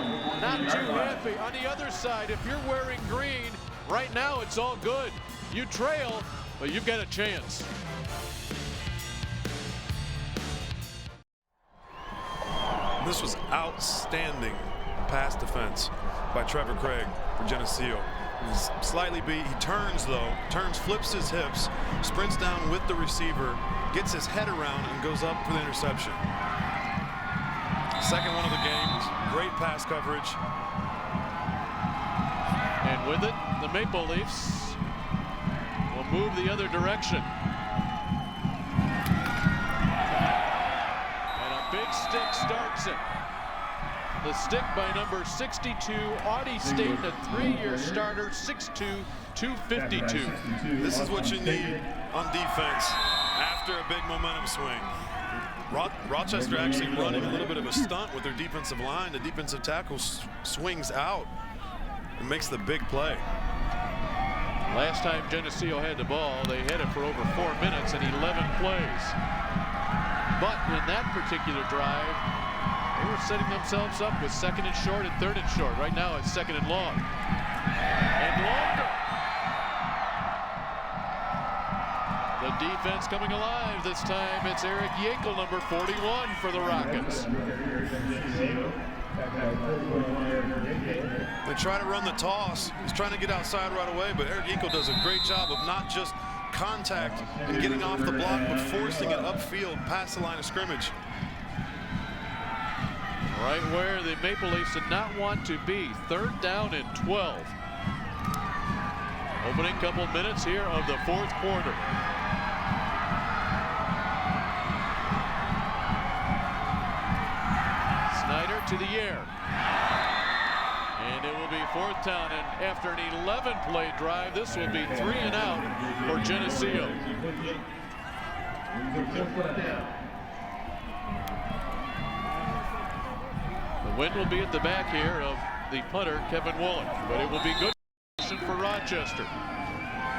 not too happy. On the other side, if you're wearing green, right now it's all good. You trail, but you've got a chance.
This was outstanding pass defense by Trevor Craig for Geneseo. He's slightly beat. He turns though, flips his hips, sprints down with the receiver, gets his head around and goes up for the interception. 2nd one of the game. Great pass coverage.
And with it, the Maple Leafs will move the other direction. Big stick starts it. The stick by number 62, Audie Staten, a 3-year starter, 6'2", 252.
This is what you need on defense after a big momentum swing. Rochester actually running a little bit of a stunt with their defensive line. The defensive tackle swings out and makes the big play.
Last time Geneseo had the ball, they had it for over 4 minutes and 11 plays. But in that particular drive, they were setting themselves up with 2nd and short and 3rd and short. Right now it's 2nd and long. And longer. The defense coming alive this time. It's Eric Yankel, number 41 for the Rockets.
They try to run the toss. He's trying to get outside right away, but Eric Yankel does a great job of not just contact and getting off the block, but forcing it upfield past the line of scrimmage.
Right where the Maple Leafs did not want to be. 3rd down and 12. Opening couple minutes here of the 4th quarter. Snyder to the air. And it will be 4th down, and after an 11-play drive, this will be 3 and out for Geneseo. The wind will be at the back here of the punter, Kevin Woolen, but it will be good for Rochester.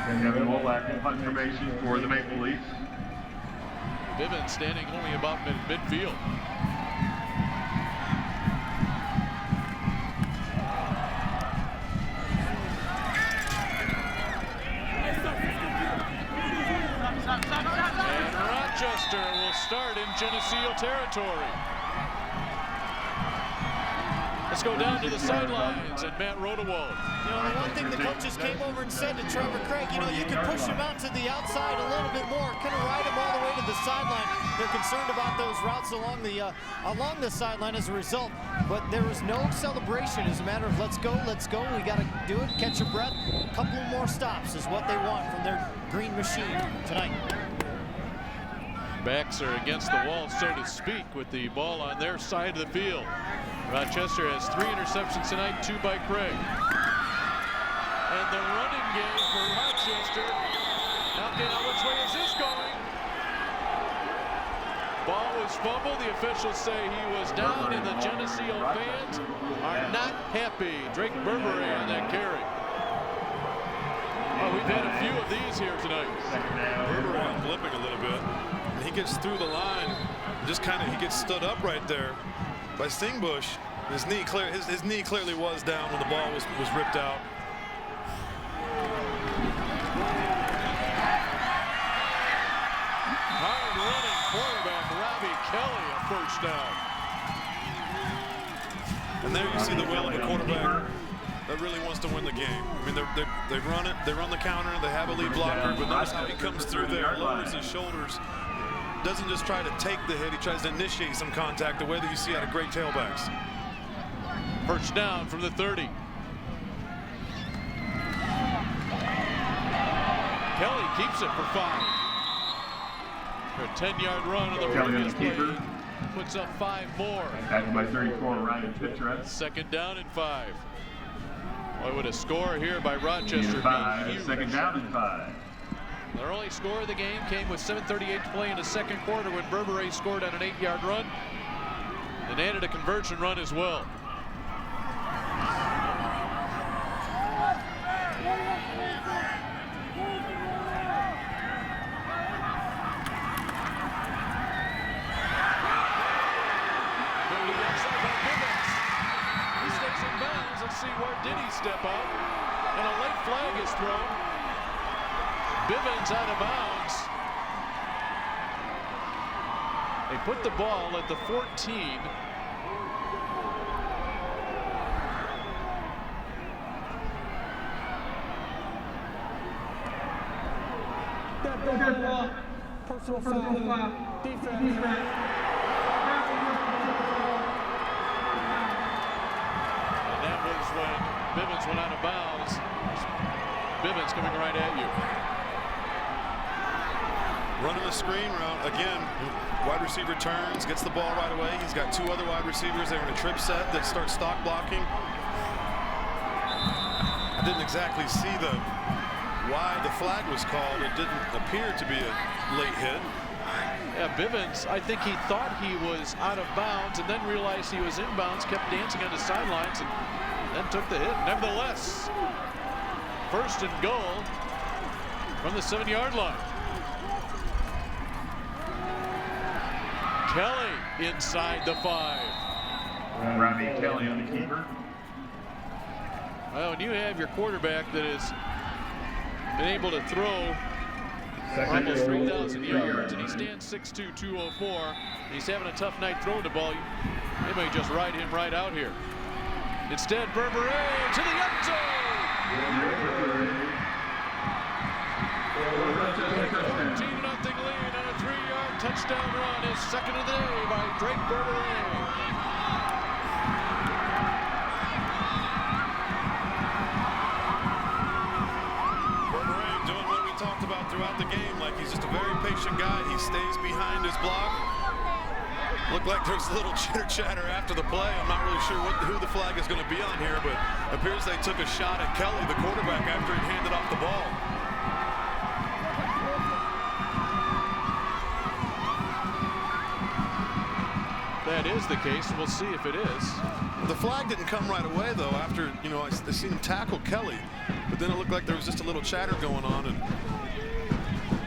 Kevin Woolen, punt formation for the Maple Leafs.
Bivens standing only about midfield. And Rochester will start in Geneseo territory. Let's go down to the sidelines and Matt Rodewald.
You know, the one thing the coaches came over and said to Trevor Craig, you know, you can push him out to the outside a little bit more, kind of ride him all the way to the sideline. They're concerned about those routes along the sideline as a result, but there was no celebration. It's a matter of let's go, we got to do it, catch your breath. A couple more stops is what they want from their green machine tonight.
Backs are against the wall, so to speak, with the ball on their side of the field. Rochester has 3 interceptions tonight, 2 by Craig. And the running game for Rochester. Now which way is this going? Ball was fumbled. The officials say he was down, and the Geneseo fans are not happy. Drake Burberry on that carry. Oh, we've had a few of these here tonight.
Burberry blipping a little bit. And he gets through the line, just he gets stood up right there by Stingbush. His knee clearly was down when the ball was ripped out.
Hard running quarterback Robbie Kelly, a 1st down.
And there you see the will of a quarterback that really wants to win the game. I mean, they run it, they run the counter, they have a lead blocker, but notice how he comes through there, lowers his shoulders, doesn't just try to take the hit, he tries to initiate some contact, the way that you see out of great tailbacks.
1st down from the 30. Kelly keeps it for 5. For a 10-yard run on the previous play. Puts up 5 more.
Tackled by 34, Ryan Pittress.
Second down and 5. Boy, would a score here by Rochester be huge.
Second down and 5.
Their only score of the game came with 7:38 to play in the second quarter when Berberet scored on an 8-yard run and added a conversion run as well. He stays in bounds. Let's see, where did he step out? And a late flag is thrown. Bivens out of bounds. They put the ball at the 14.
Personal foul. Defense.
And that was when Bivens went out of bounds. Bivens coming right at you.
Running the screen route again. Wide receiver turns, gets the ball right away. He's got 2 other wide receivers. They're in a trip set that start stock blocking. I didn't exactly see why the flag was called. It didn't appear to be a late hit.
Yeah, Bivens, I think he thought he was out of bounds and then realized he was inbounds, kept dancing on the sidelines, and then took the hit. Nevertheless, first and goal from the 7-yard line. Kelly inside the 5.
Robbie Kelly on the keeper.
Well, when you have your quarterback that has been able to throw almost 3,000 yards, and he stands 6'2", 204, and he's having a tough night throwing the ball, they may just ride him right out here. Instead, Berberet to the end zone. 14-0 lead on a 3-yard touchdown run, his second of the day by Drake Berberet.
About throughout the game, like he's just a very patient guy. He stays behind his block. Looked like there's a little chitter chatter after the play. I'm not really sure who the flag is going to be on here, but it appears they took a shot at Kelly, the quarterback, after he handed off the ball.
That is the case. We'll see if it is.
The flag didn't come right away, though, after, you know, I seen him tackle Kelly, but then it looked like there was just a little chatter going on, and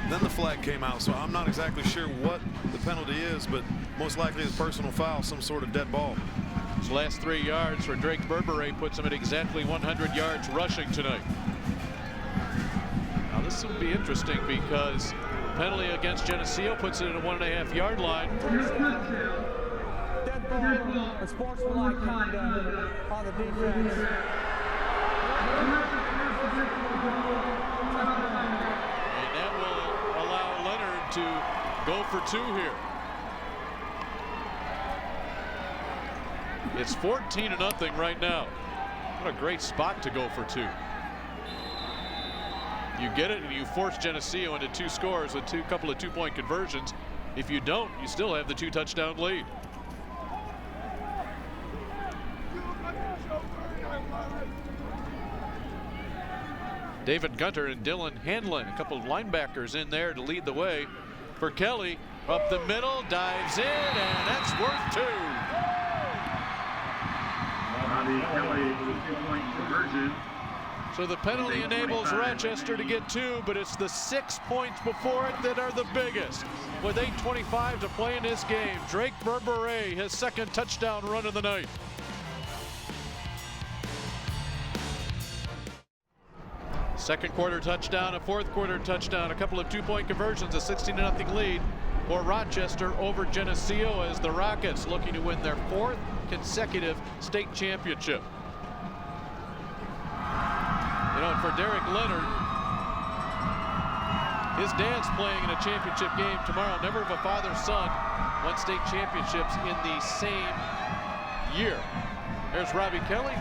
then the flag came out. So I'm not exactly sure what the penalty is, but most likely it's personal foul, some sort of dead ball.
His last 3 yards for Drake Berberet puts him at exactly 100 yards rushing tonight. Now this will be interesting because penalty against Geneseo puts it at a 1.5-yard line.
Dead ball, a sportsmanlike conduct on the defense.
And that will allow Leonard to go for 2 here. It's 14-0 right now. What a great spot to go for 2. You get it and you force Geneseo into 2 scores with couple of 2-point conversions. If you don't, you still have the 2-touchdown lead. David Gunter and Dylan Hanlon, a couple of linebackers in there to lead the way for Kelly. Up the middle, dives in, and that's worth 2.
Kelly, 2-point conversion.
So the penalty enables Rochester to get 2, but it's the 6 points before it that are the biggest. With 8:25 to play in this game, Drake Berberet, his second touchdown run of the night. Second quarter touchdown, a fourth quarter touchdown, a couple of 2-point conversions, a 16-0 lead for Rochester over Geneseo as the Rockets looking to win their 4th consecutive state championship. You know, and for Derek Leonard, his dad's playing in a championship game tomorrow. Never of a father-son won state championships in the same year. There's Robbie Kelly.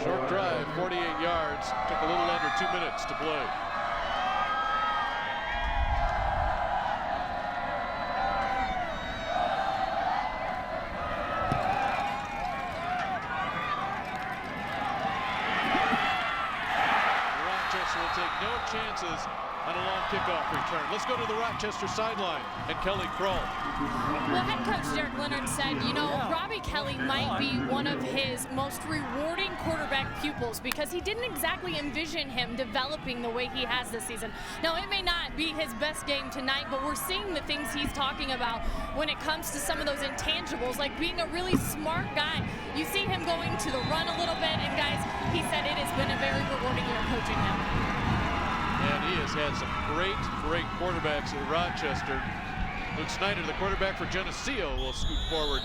Short drive, 48 yards. Took a little under 2 minutes to play. chances on a long kickoff return. Let's go to the Rochester sideline and Kelly Kroll.
Well, head coach Derek Leonard said, you know, Robbie Kelly might be one of his most rewarding quarterback pupils because he didn't exactly envision him developing the way he has this season. Now, it may not be his best game tonight, but we're seeing the things he's talking about when it comes to some of those intangibles, like being a really smart guy. You see him going to the run a little bit, and guys, he said it has been a very rewarding year coaching him.
And he has had some great quarterbacks at Rochester. Luke Snyder, the quarterback for Geneseo, will scoot forward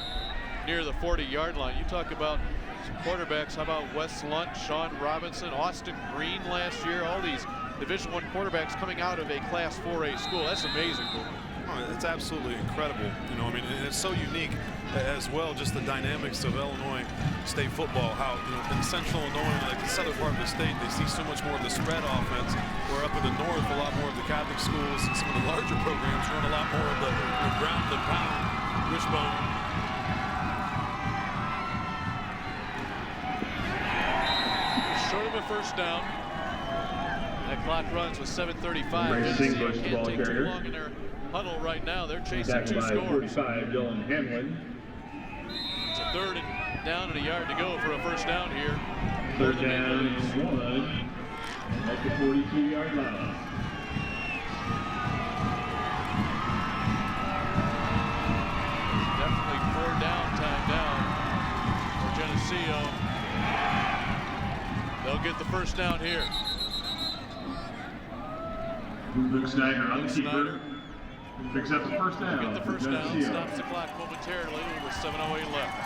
near the 40-yard line. You talk about some quarterbacks. How about Wes Lunt, Sean Robinson, Austin Green last year? All these Division I quarterbacks coming out of a Class 4A school. That's amazing.
Oh, it's absolutely incredible. You know, I mean, and it's so unique as well, just the dynamics of Illinois State football, how, you know, in central Illinois, like the southern part of the state, they see so much more of the spread offense, where up in the north, a lot more of the Catholic schools and some of the larger programs run a lot more of the ground and pound, wishbone.
Short of a first down. That clock runs with 7:35. Geneseo can't take too long in their huddle right now. They're chasing two scores.
45, Dylan Hamlin.
It's a 3rd and down and a yard to go for a first down here.
3rd down and 1 at the 42-yard line.
Definitely 4 down time now for Geneseo. They'll get the first down here.
Luke Snyder on the keeper. Picks up the first down.
Get the first down, stops the clock momentarily with 7:08 left.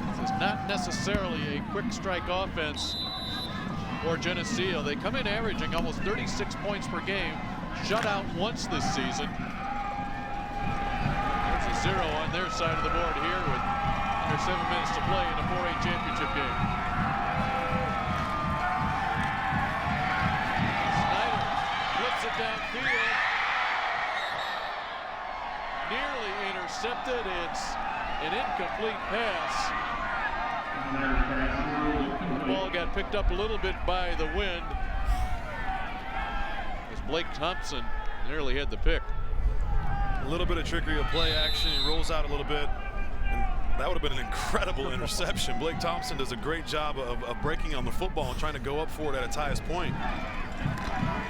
This is not necessarily a quick strike offense for Geneseo. They come in averaging almost 36 points per game, shut out once this season. There's a 0 on their side of the board here with under 7 minutes to play in a 4A championship game. Downfield, nearly intercepted. It's an incomplete pass. The ball got picked up a little bit by the wind as Blake Thompson nearly had the pick.
A little bit of trickery of play action. He rolls out a little bit. And that would have been an incredible interception. Blake Thompson does a great job of breaking on the football and trying to go up for it at its highest point.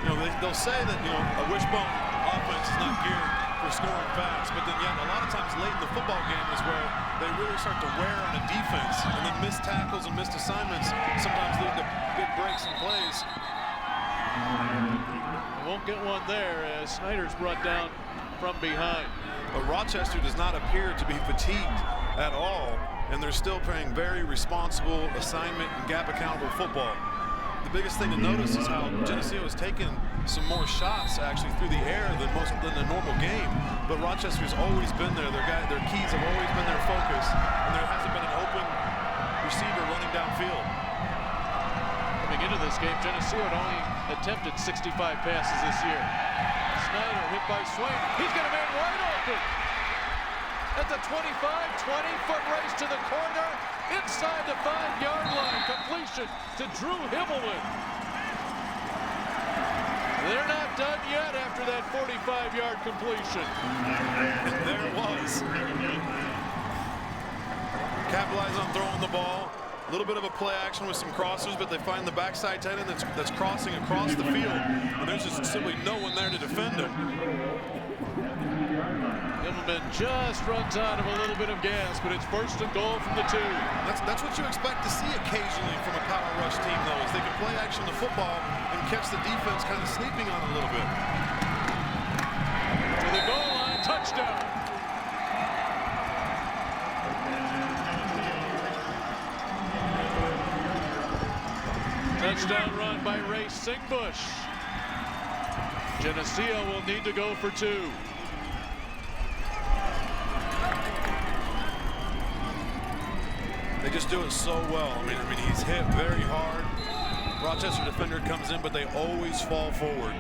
You know, they'll say that, you know, a wishbone offense is not geared for scoring fast, but then yet a lot of times late in the football game is where they really start to wear on a defense, and then missed tackles and missed assignments sometimes lead to big breaks and plays.
They won't get one there as Snyder's brought down from behind.
But Rochester does not appear to be fatigued at all, and they're still playing very responsible assignment and gap accountable football. The biggest thing to notice is how Geneseo has taken some more shots actually through the air than the normal game. But Rochester's always been there. Their keys have always been their focus, and there hasn't been an open receiver running downfield.
Coming into this game, Geneseo had only attempted 65 passes this year. Snyder hit by Swain. He's got a man wide open. At the 25-20-foot race to the corner, inside the 5-yard line, completion to Drew Himmelman. They're not done yet after that 45-yard completion.
And there it was. Capitalize on throwing the ball. A little bit of a play action with some crossers, but they find the backside tight end that's crossing across the field, and there's just simply no one there to defend him.
Himmelman just runs out of a little bit of gas, but it's 1st and goal from the 2.
That's what you expect to see occasionally from a power rush team, though, is they can play action the football and catch the defense kind of sleeping on it a little bit.
To the goal line, touchdown. Touchdown run by Ray Singbush. Geneseo will need to go for 2.
They just do it so well. I mean, he's hit very hard. Rochester defender comes in, but they always fall forward.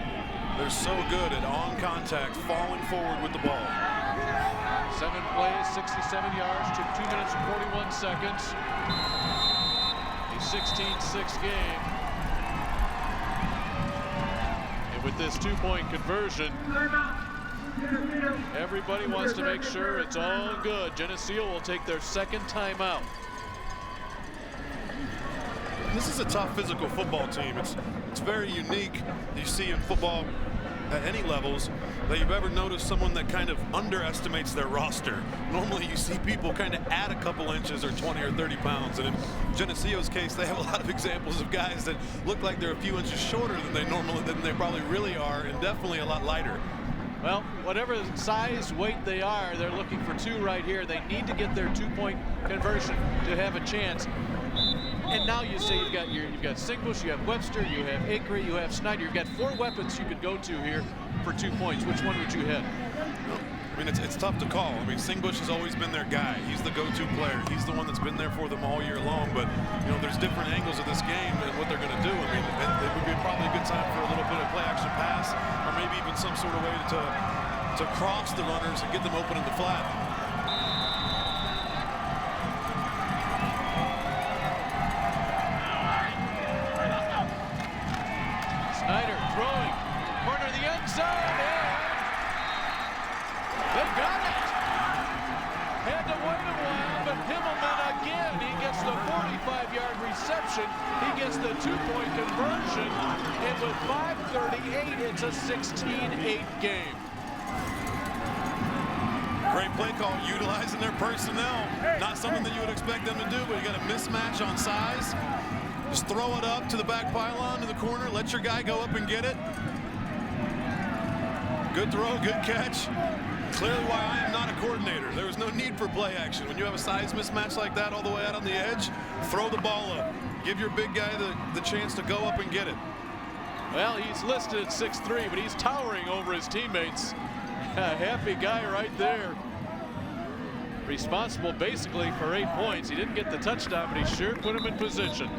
They're so good at on contact, falling forward with the ball.
7 plays, 67 yards, took 2 minutes and 41 seconds. He 16-6 game. And with this two-point conversion, everybody wants to make sure it's all good. Geneseo will take their second timeout.
This is a tough physical football team. It's very unique. You see in football at any levels that you've ever noticed someone that kind of underestimates their roster. Normally you see people kind of add a couple inches or 20 or 30 pounds. And in Geneseo's case, they have a lot of examples of guys that look like they're a few inches shorter than they probably really are, and definitely a lot lighter.
Well, whatever size, weight they are, they're looking for two right here. They need to get their two-point conversion to have a chance. And now you say you've got Singbush, you have Webster, you have Acre, you have Snyder. You've got 4 weapons you could go to here for 2 points. Which one would you hit?
I mean, it's tough to call. I mean, Singbush has always been their guy. He's the go-to player. He's the one that's been there for them all year long. But, you know, there's different angles of this game and what they're going to do. I mean, it would be probably a good time for a little bit of play-action pass, or maybe even some sort of way to cross the runners and get them open in the flat.
Snyder throwing, corner of the end zone, and they got it. Had to wait a while, but Himmelman again, he gets the 45-yard reception. He gets the 2-point conversion, and with 5:38, it's a 16-8 game.
Great play call, utilizing their personnel. Not something that you would expect them to do, but you got a mismatch on size. Just throw it up to the back pylon, to the corner, let your guy go up and get it. Good throw, good catch. Clearly why I am not a coordinator. There was no need for play action. When you have a size mismatch like that all the way out on the edge, throw the ball up. Give your big guy the chance to go up and get it.
Well, he's listed at 6'3", but he's towering over his teammates. A happy guy right there. Responsible basically for 8 points. He didn't get the touchdown, but he sure put him in position.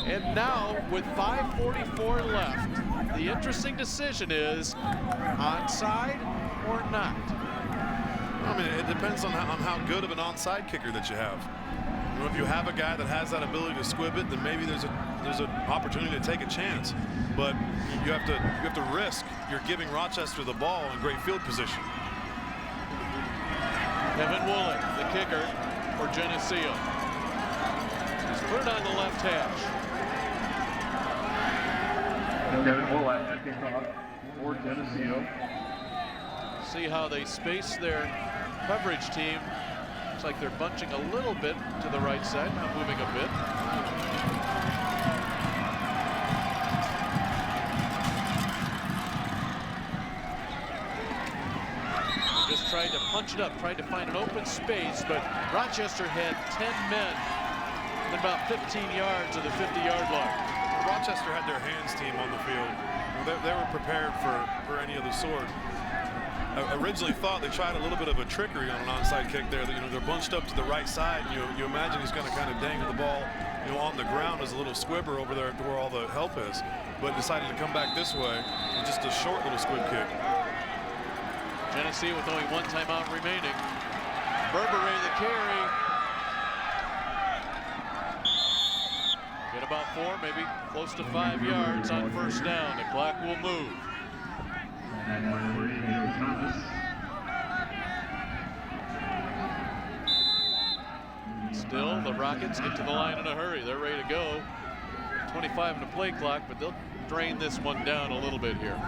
And now, with 5:44 left, the interesting decision is onside or not.
I mean, it depends on how good of an onside kicker that you have. You know, if you have a guy that has that ability to squib it, then maybe there's an opportunity to take a chance. But you have to risk. You're giving Rochester the ball in great field position.
Kevin Woolley, the kicker for Geneseo. He's put it on the left hash.
Kevin Woolley at kickoff for Geneseo.
See how they space their coverage team. Looks like they're bunching a little bit to the right side, now moving a bit. Just tried to punch it up, tried to find an open space, but Rochester had 10 men at about 15 yards of the 50-yard line.
Rochester had their hands team on the field. They were prepared for any of the sort. I originally thought they tried a little bit of a trickery on an onside kick there. You know, they're bunched up to the right side. And you imagine he's going to kind of dangle the ball, you know, on the ground as a little squibber over there to where all the help is. But decided to come back this way with just a short little squib kick.
Geneseo with only 1 timeout remaining. Burberry the carry. Get about 4, maybe close to 5 yards on first down. The clock will move. Still, the Rockets get to the line in a hurry. They're ready to go. 25 in the play clock, but they'll drain this one down a little bit here.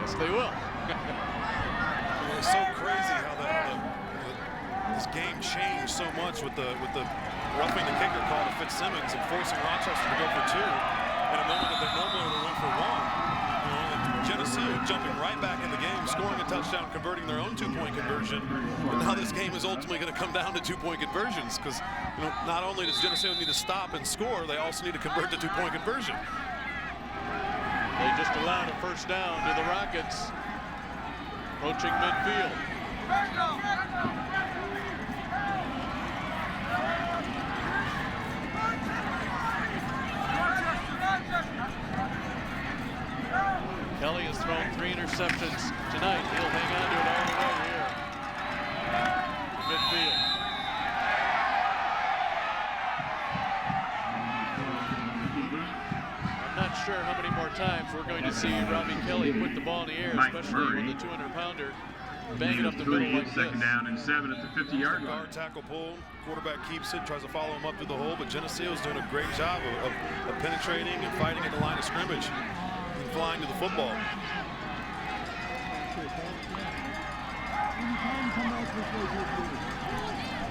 Yes, they will.
It's so crazy how this game changed so much with the roughing the kicker call to Fitzsimmons and forcing Rochester to go for 2 in a moment that they normally would have went for 1. You know, and Geneseo jumping right back in the game, scoring a touchdown, converting their own 2-point conversion. And now this game is ultimately going to come down to 2-point conversions because, you know, not only does Geneseo need to stop and score, they also need to convert the 2-point conversion.
They just allowed a first down to the Rockets. Approaching midfield. Kelly has thrown 3 interceptions tonight. He'll hang on to it all the way here. midfield. I'm not sure how many more times we're going to see Robbie Kelly put the ball in the air, especially with the 200-pounder banging up the middle like this.
Second down and 7 at the 50-yard line.
Guard tackle pull. Quarterback keeps it, tries to follow him up to the hole, but Geneseo's doing a great job of penetrating and fighting at the line of scrimmage and flying to the football.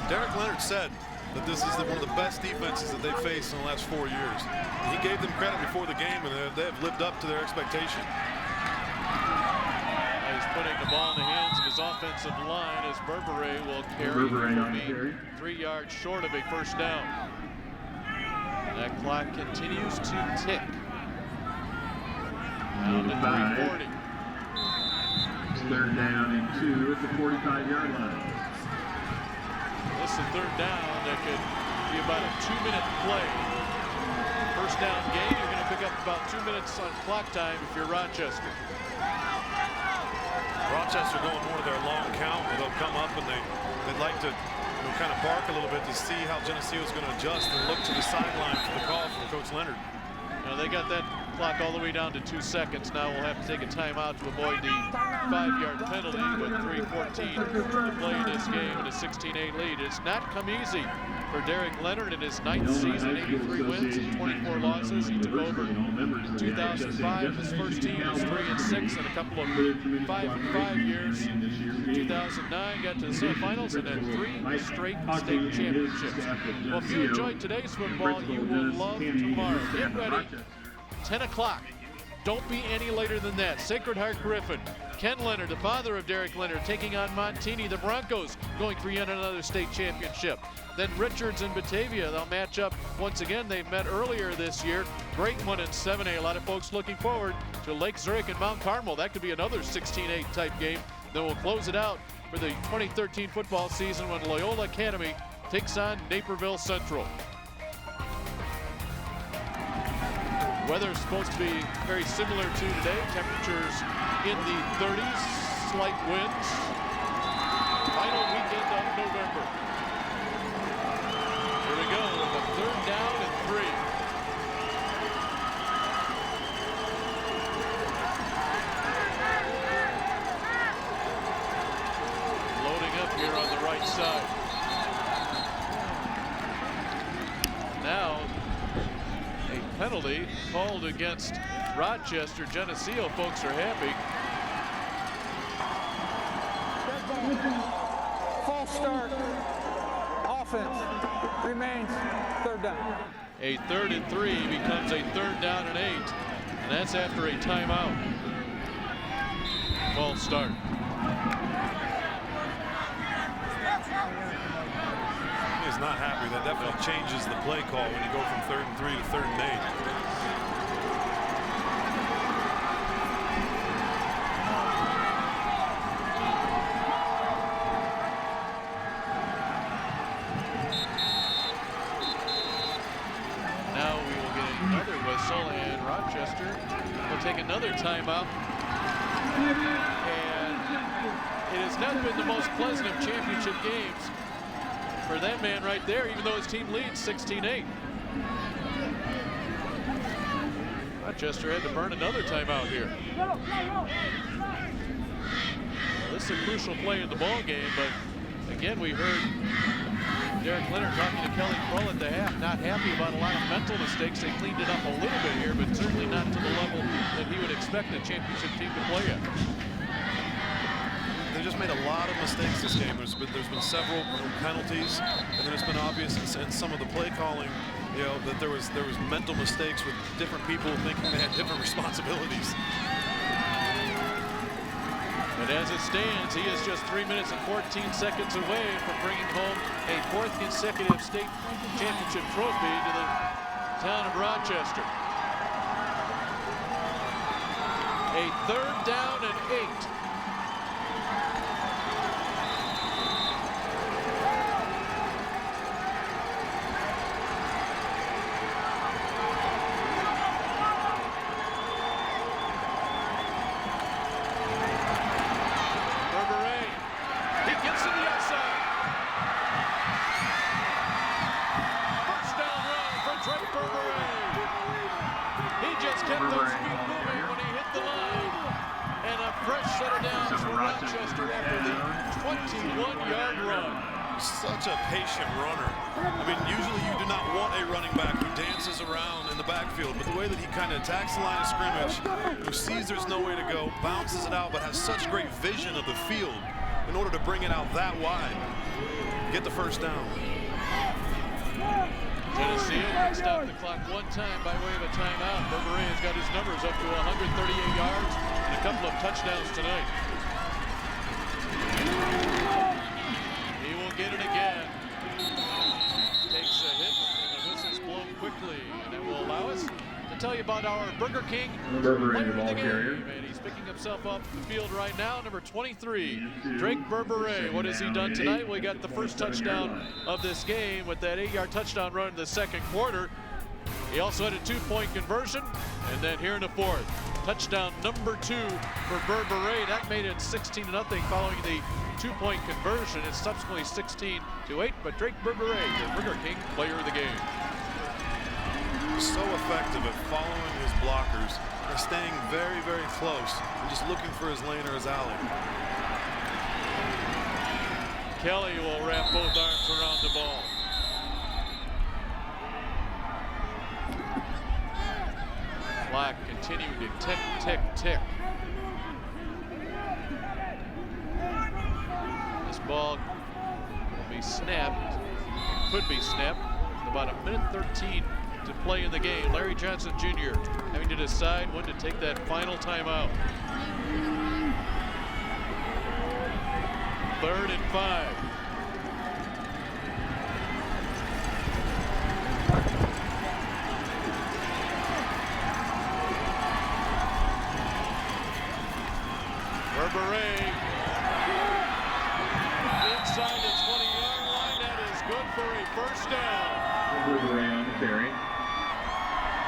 Derek Leonard said that this is one of the best defenses that they've faced in the last 4 years. He gave them credit before the game, and they have lived up to their expectation.
He's putting the ball in the hands of his offensive line as Berberet will carry. Be 3 yards short of a first down. That clock continues to tick. Down to 3:40.
Third down and 2 at the 45-yard line.
This is a third down that could be about a 2-minute play. First down gain, you're going to pick up about 2 minutes on clock time if you're Rochester.
Rochester going more to their long count, where they'll come up and they'd like to kind of bark a little bit to see how Geneseo is going to adjust and look to the sideline for the call from Coach Leonard.
Now they got that clock all the way down to 2 seconds. Now we'll have to take a timeout to avoid the 5-yard penalty with 3:14 to play in this game and a 16-8 lead. It's not come easy for Derek Leonard in his 9th season, 83 wins and 24 losses. He took over in 2005. His first team was 3-6 and a couple of 5-5 years. 2009 got to the semifinals and then 3 straight state championships. Well, if you enjoyed today's football, you will love tomorrow. Get ready. 10 o'clock. Don't be any later than that. Sacred Heart Griffin. Ken Leonard, the father of Derek Leonard, taking on Montini. The Broncos going for yet another state championship. Then Richards and Batavia, they'll match up once again. They met earlier this year. Great one in 7A. A lot of folks looking forward to Lake Zurich and Mount Carmel. That could be another 16-8 type game. Then we'll close it out for the 2013 football season when Loyola Academy takes on Naperville Central. Weather's supposed to be very similar to today. Temperatures in the 30s, slight winds. Final weekend of November. Here we go with a third down and 3. Loading up here on the right side. Now, a penalty called against Rochester. Geneseo folks are happy.
False start. Offense remains third down.
A 3rd and 3 becomes a 3rd down and 8. And that's after a timeout. False start.
He's not happy. That definitely changes the play call when you go from 3rd and 3 to 3rd and 8.
Now we will get another whistle, and Rochester will take another timeout. And it has not been the most pleasant of championship games for that man right there, even though his team leads 16-8. Rochester had to burn another timeout here. Well, this is a crucial play in the ball game, but again, we heard Derek Leonard talking to Kelly Kroll at the half, not happy about a lot of mental mistakes. They cleaned it up a little bit here, but certainly not to the level that he would expect a championship team to play at.
They just made a lot of mistakes this game. There's been several penalties, and then it's been obvious in some of the play calling, you know, that there was mental mistakes with different people thinking they had different responsibilities.
But as it stands, he is just 3 minutes and 14 seconds away from bringing home a 4th consecutive state championship trophy to the town of Rochester. A 3rd down and 8. Rochester after the 21-yard run.
Such a patient runner. I mean, usually you do not want a running back who dances around in the backfield, but the way that he kind of attacks the line of scrimmage, who sees there's no way to go, bounces it out, but has such great vision of the field in order to bring it out that wide, get the first down.
Geneseo can stop the clock one time by way of a timeout. Berberet has got his numbers up to 138 yards and a couple of touchdowns tonight. He will get it again. Takes a hit and the whistle's blown quickly, and that will allow us to tell you about our Burger King player of the game. And he's picking himself up the field right now, number 23, Drake Berberet. What has he done tonight? Well, he got the first touchdown of this game with that 8-yard touchdown run in the second quarter. He also had a 2-point conversion, and then here in the fourth, touchdown number 2 for Berberet. That made it 16-0 following the 2-point conversion. It's subsequently 16-8, but Drake Berberet, the Burger King player of the game.
So effective at following his blockers and staying very, very close and just looking for his lane or his alley.
Kelly will wrap both arms around the ball. Clock continuing to tick, tick, tick. This ball will be snapped. It could be snapped. About a minute 13 to play in the game. Larry Johnson Jr. having to decide when to take that final timeout. 3rd and 5. Berberet inside the 20-yard line. That is good for a first down.
Berberet on the carry.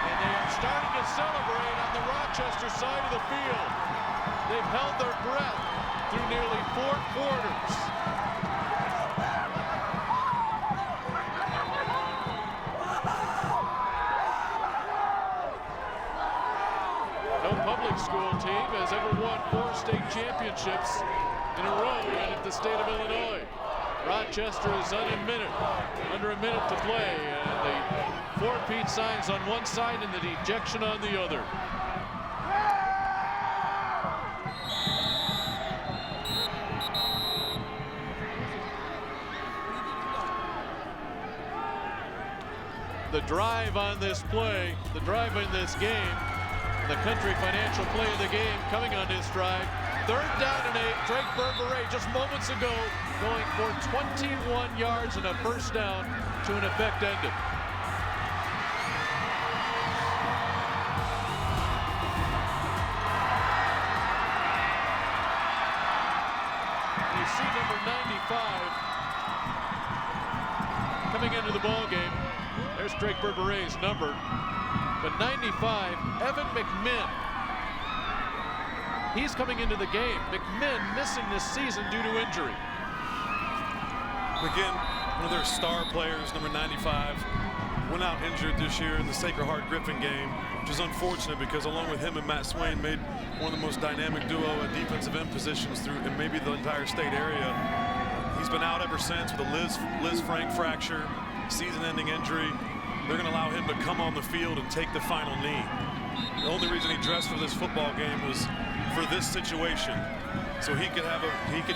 And they are starting to celebrate on the Rochester side of the field. They've held their breath through nearly 4 quarters. No public school team has ever won 4 state championships in a row at the state of Illinois. Rochester is under a minute to play, and the four-peat signs on one side and the ejection on the other. The drive on this play, the drive in this game, the Country Financial play of the game coming on this drive. 3rd down and 8. Drake Berberet just moments ago going for 21 yards and a first down to an effect ended. You see number 95 coming into the ball game. There's Drake Berberet's number. But 95, Evan McMinn. He's coming into the game. McMinn missing this season due to injury.
Again, one of their star players, number 95, went out injured this year in the Sacred Heart Griffin game, which is unfortunate because along with him and Matt Swain made one of the most dynamic duo at defensive end positions through in maybe the entire state area. He's been out ever since with a Liz Frank fracture, season-ending injury. They're going to allow him to come on the field and take the final knee. The only reason he dressed for this football game was for this situation, so he could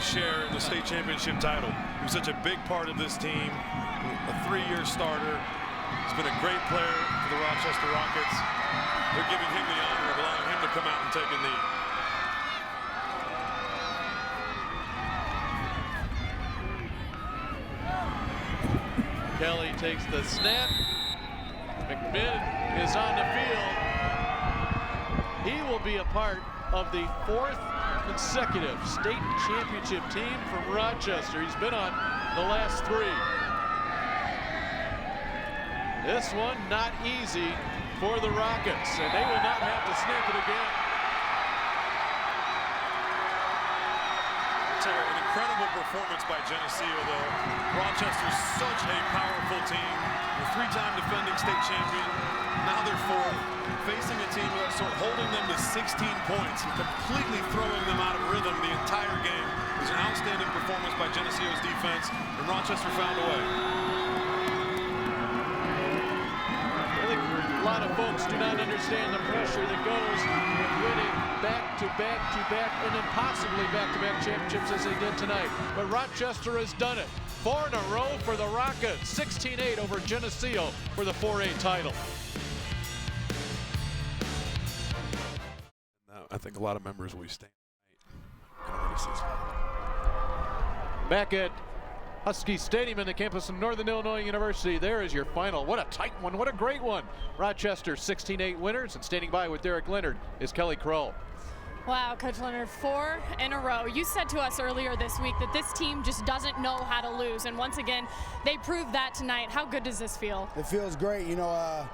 share in the state championship title. He was such a big part of this team, a 3-year starter. He's been a great player for the Rochester Rockets. They're giving him the honor of allowing him to come out and take a knee.
Kelly takes the snap. McMinn is on the field. He will be a part of the 4th consecutive state championship team from Rochester. He's been on the last 3. This one not easy for the Rockets, and they will not have to snap it again.
It's an
incredible performance by Geneseo, though. Rochester's such a powerful team. The three-time defending state champion. Now they're fourth, facing a team that's sort of holding them to 16 points and completely throwing them out of rhythm the entire game. It was an outstanding performance by Geneseo's defense, and Rochester found a way.
I think a lot of folks do not understand the pressure that goes with winning back-to-back and then possibly back-to-back championships as they did tonight. But Rochester has done it. 4 in a row for the Rockets. 16-8 over Geneseo for the 4A title.
Now, I think a lot of members will be staying tonight.
Back at Husky Stadium in the campus of Northern Illinois University. There is your final. What a tight one. What a great one. Rochester 16-8 winners, and standing by with Derek Leonard is Kelly Kroll.
Wow, Coach Leonard, 4 in a row. You said to us earlier this week that this team just doesn't know how to lose, and once again, they proved that tonight. How good does this feel?
It feels great. You know,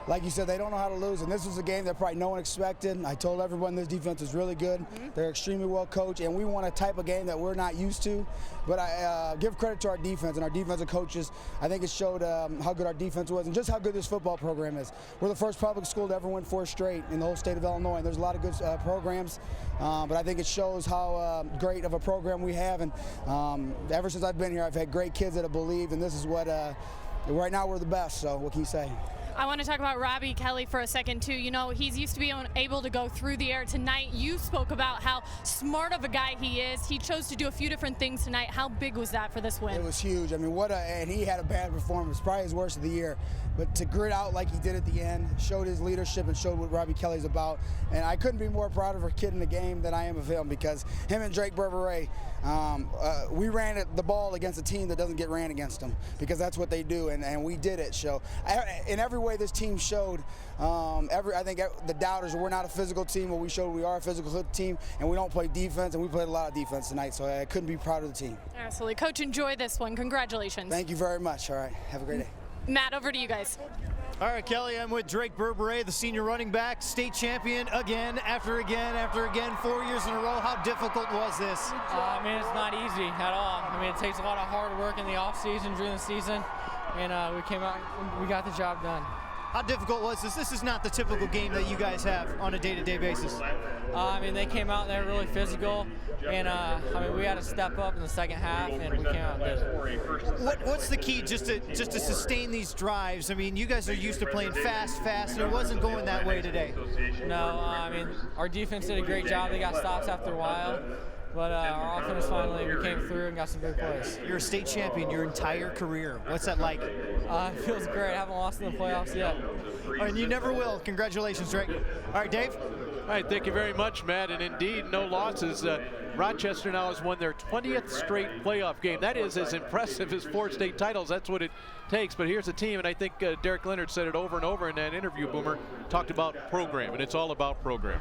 like you said, they don't know how to lose, and this was a game that probably no one expected. I told everyone this defense is really good. They're extremely well coached, and we want a type of game that we're not used to. But I give credit to our defense and our defensive coaches. I think it showed how good our defense was and just how good this football program is. We're the first public school to ever win 4 straight in the whole state of Illinois, and there's a lot of good programs. But I think it shows how great of a program we have. And ever since I've been here, I've had great kids that have believed, and this is what right now we're the best, so what can you say?
I want to talk about Robbie Kelly for a second, too. You know, he's used to be able to go through the air. Tonight, you spoke about how smart of a guy he is. He chose to do a few different things tonight. How big was that for this win?
It was huge. I mean, and he had a bad performance, probably his worst of the year. But to grit out like he did at the end, showed his leadership and showed what Robbie Kelly's about. And I couldn't be more proud of a kid in the game than I am of him, because him and Drake Berberet, we ran the ball against a team that doesn't get ran against them, because that's what they do, and we did it. So in every way this team showed, I think the doubters, we're not a physical team, but we showed we are a physical team, and we don't play defense, and we played a lot of defense tonight, so I couldn't be proud of the team.
Absolutely. Coach, enjoy this one. Congratulations.
Thank you very much. All right. Have a great day.
Matt, over to you guys.
All right, Kelly, I'm with Drake Berberet, the senior running back, state champion again, after again, 4 years in a row. How difficult was this?
I mean, it's not easy at all. I mean, it takes a lot of hard work in the off season, during the season, and we came out and we got the job done.
How difficult was this? This is not the typical game that you guys have on a day-to-day basis.
I mean, they came out and they were really physical, and I mean, we had to step up in the second half, and we came out and did it.
What's the key just to sustain these drives? I mean, you guys are used to playing fast, and it wasn't going that way today.
No, I mean, our defense did a great job. They got stops after a while. But our offense, finally, we came through and got some big plays.
You're a state champion your entire career. What's that like?
It feels great. I haven't lost in the playoffs yet.
And you never will. Congratulations, Drake. All right, Dave.
All right, thank you very much, Matt. And indeed, no losses. Rochester now has won their 20th straight playoff game. That is as impressive as 4 state titles. That's what it takes. But here's a team, and I think Derek Leonard said it over and over in that interview, Boomer, talked about program, and it's all about program.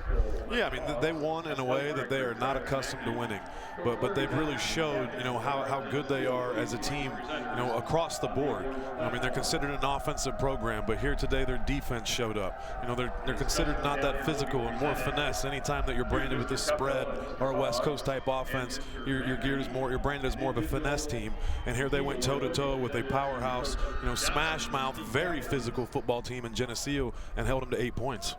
Yeah, I mean, they won in a way that they are not accustomed to winning, but they've really showed, you know, how good they are as a team, you know, across the board. I mean, they're considered an offensive program, but here today their defense showed up. You know, they're considered not that physical and more finesse. Anytime that you're branded with this spread or a West Coast type offense, you're branded as more of a finesse team, and here they went toe-to-toe with a powerhouse, you know, smash mouth, very physical football team in Geneseo, and held them to 8 points.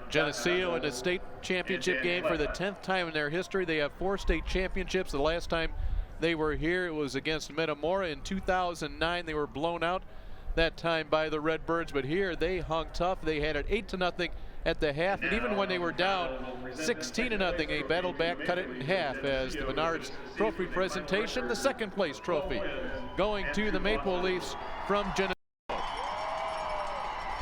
Geneseo in a state championship game for the 10th time in their history. They have 4 state championships. The last time they were here, it was against Metamora in 2009. They were blown out that time by the Redbirds, but here they hung tough. They had it 8-0 at the half, and even when they were down 16-0, they battled back, cut it in half as the Menards Trophy presentation, the second place trophy, going to the Maple Leafs from Geneseo.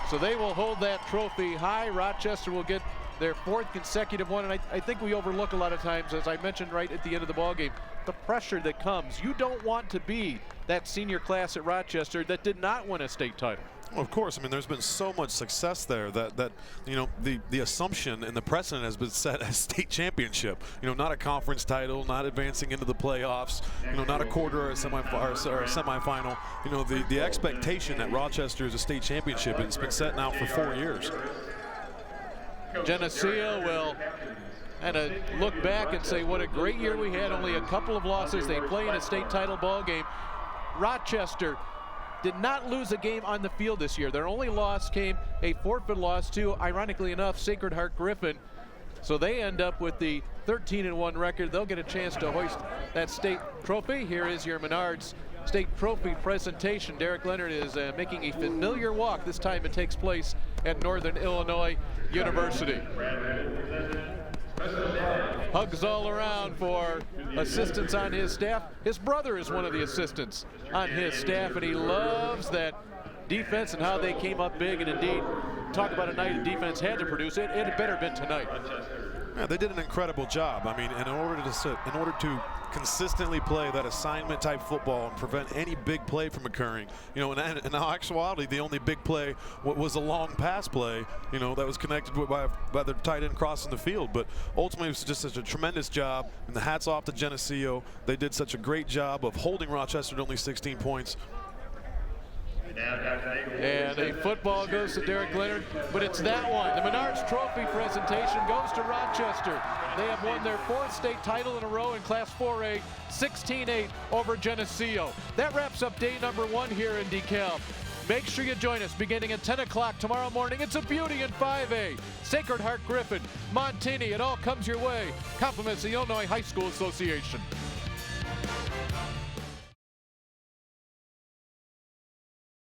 So they will hold that trophy high. Rochester will get their 4th consecutive one, and I think we overlook a lot of times, as I mentioned right at the end of the ball game, the pressure that comes. You don't want to be that senior class at Rochester that did not win a state title.
Of course, I mean, there's been so much success there that you know, the assumption and the precedent has been set as state championship. You know, not a conference title, not advancing into the playoffs, you know, not a quarter or a semifinal. You know, the expectation that Rochester is a state championship, and it's been set now for 4 years.
Geneseo will and look back and say what a great year we had. Only a couple of losses. They play in a state title ball game. Rochester did not lose a game on the field this year. Their only loss came a forfeit loss to, ironically enough, Sacred Heart Griffin. So they end up with the 13-1 record. They'll get a chance to hoist that state trophy. Here is your Menards State Trophy presentation. Derek Leonard is making a familiar walk. This time it takes place at Northern Illinois University. Hugs all around for assistants on his staff. His brother is one of the assistants on his staff, and he loves that defense and how they came up big. And indeed, talk about a night of defense had to produce it. It had better been tonight.
Yeah, they did an incredible job. I mean, in order to consistently play that assignment type football and prevent any big play from occurring, you know, in actuality, the only big play was a long pass play, you know, that was connected by the tight end crossing the field. But ultimately, it was just such a tremendous job, and the hats off to Geneseo. They did such a great job of holding Rochester to only 16 points.
And a football goes to Derek Leonard, but it's that one. The Menards Trophy presentation goes to Rochester. They have won their 4th state title in a row in Class 4A, 16-8 over Geneseo. That wraps up day number 1 here in DeKalb. Make sure you join us beginning at 10 o'clock tomorrow morning. It's a beauty in 5A. Sacred Heart Griffin, Montini, it all comes your way. Compliments the Illinois High School Association.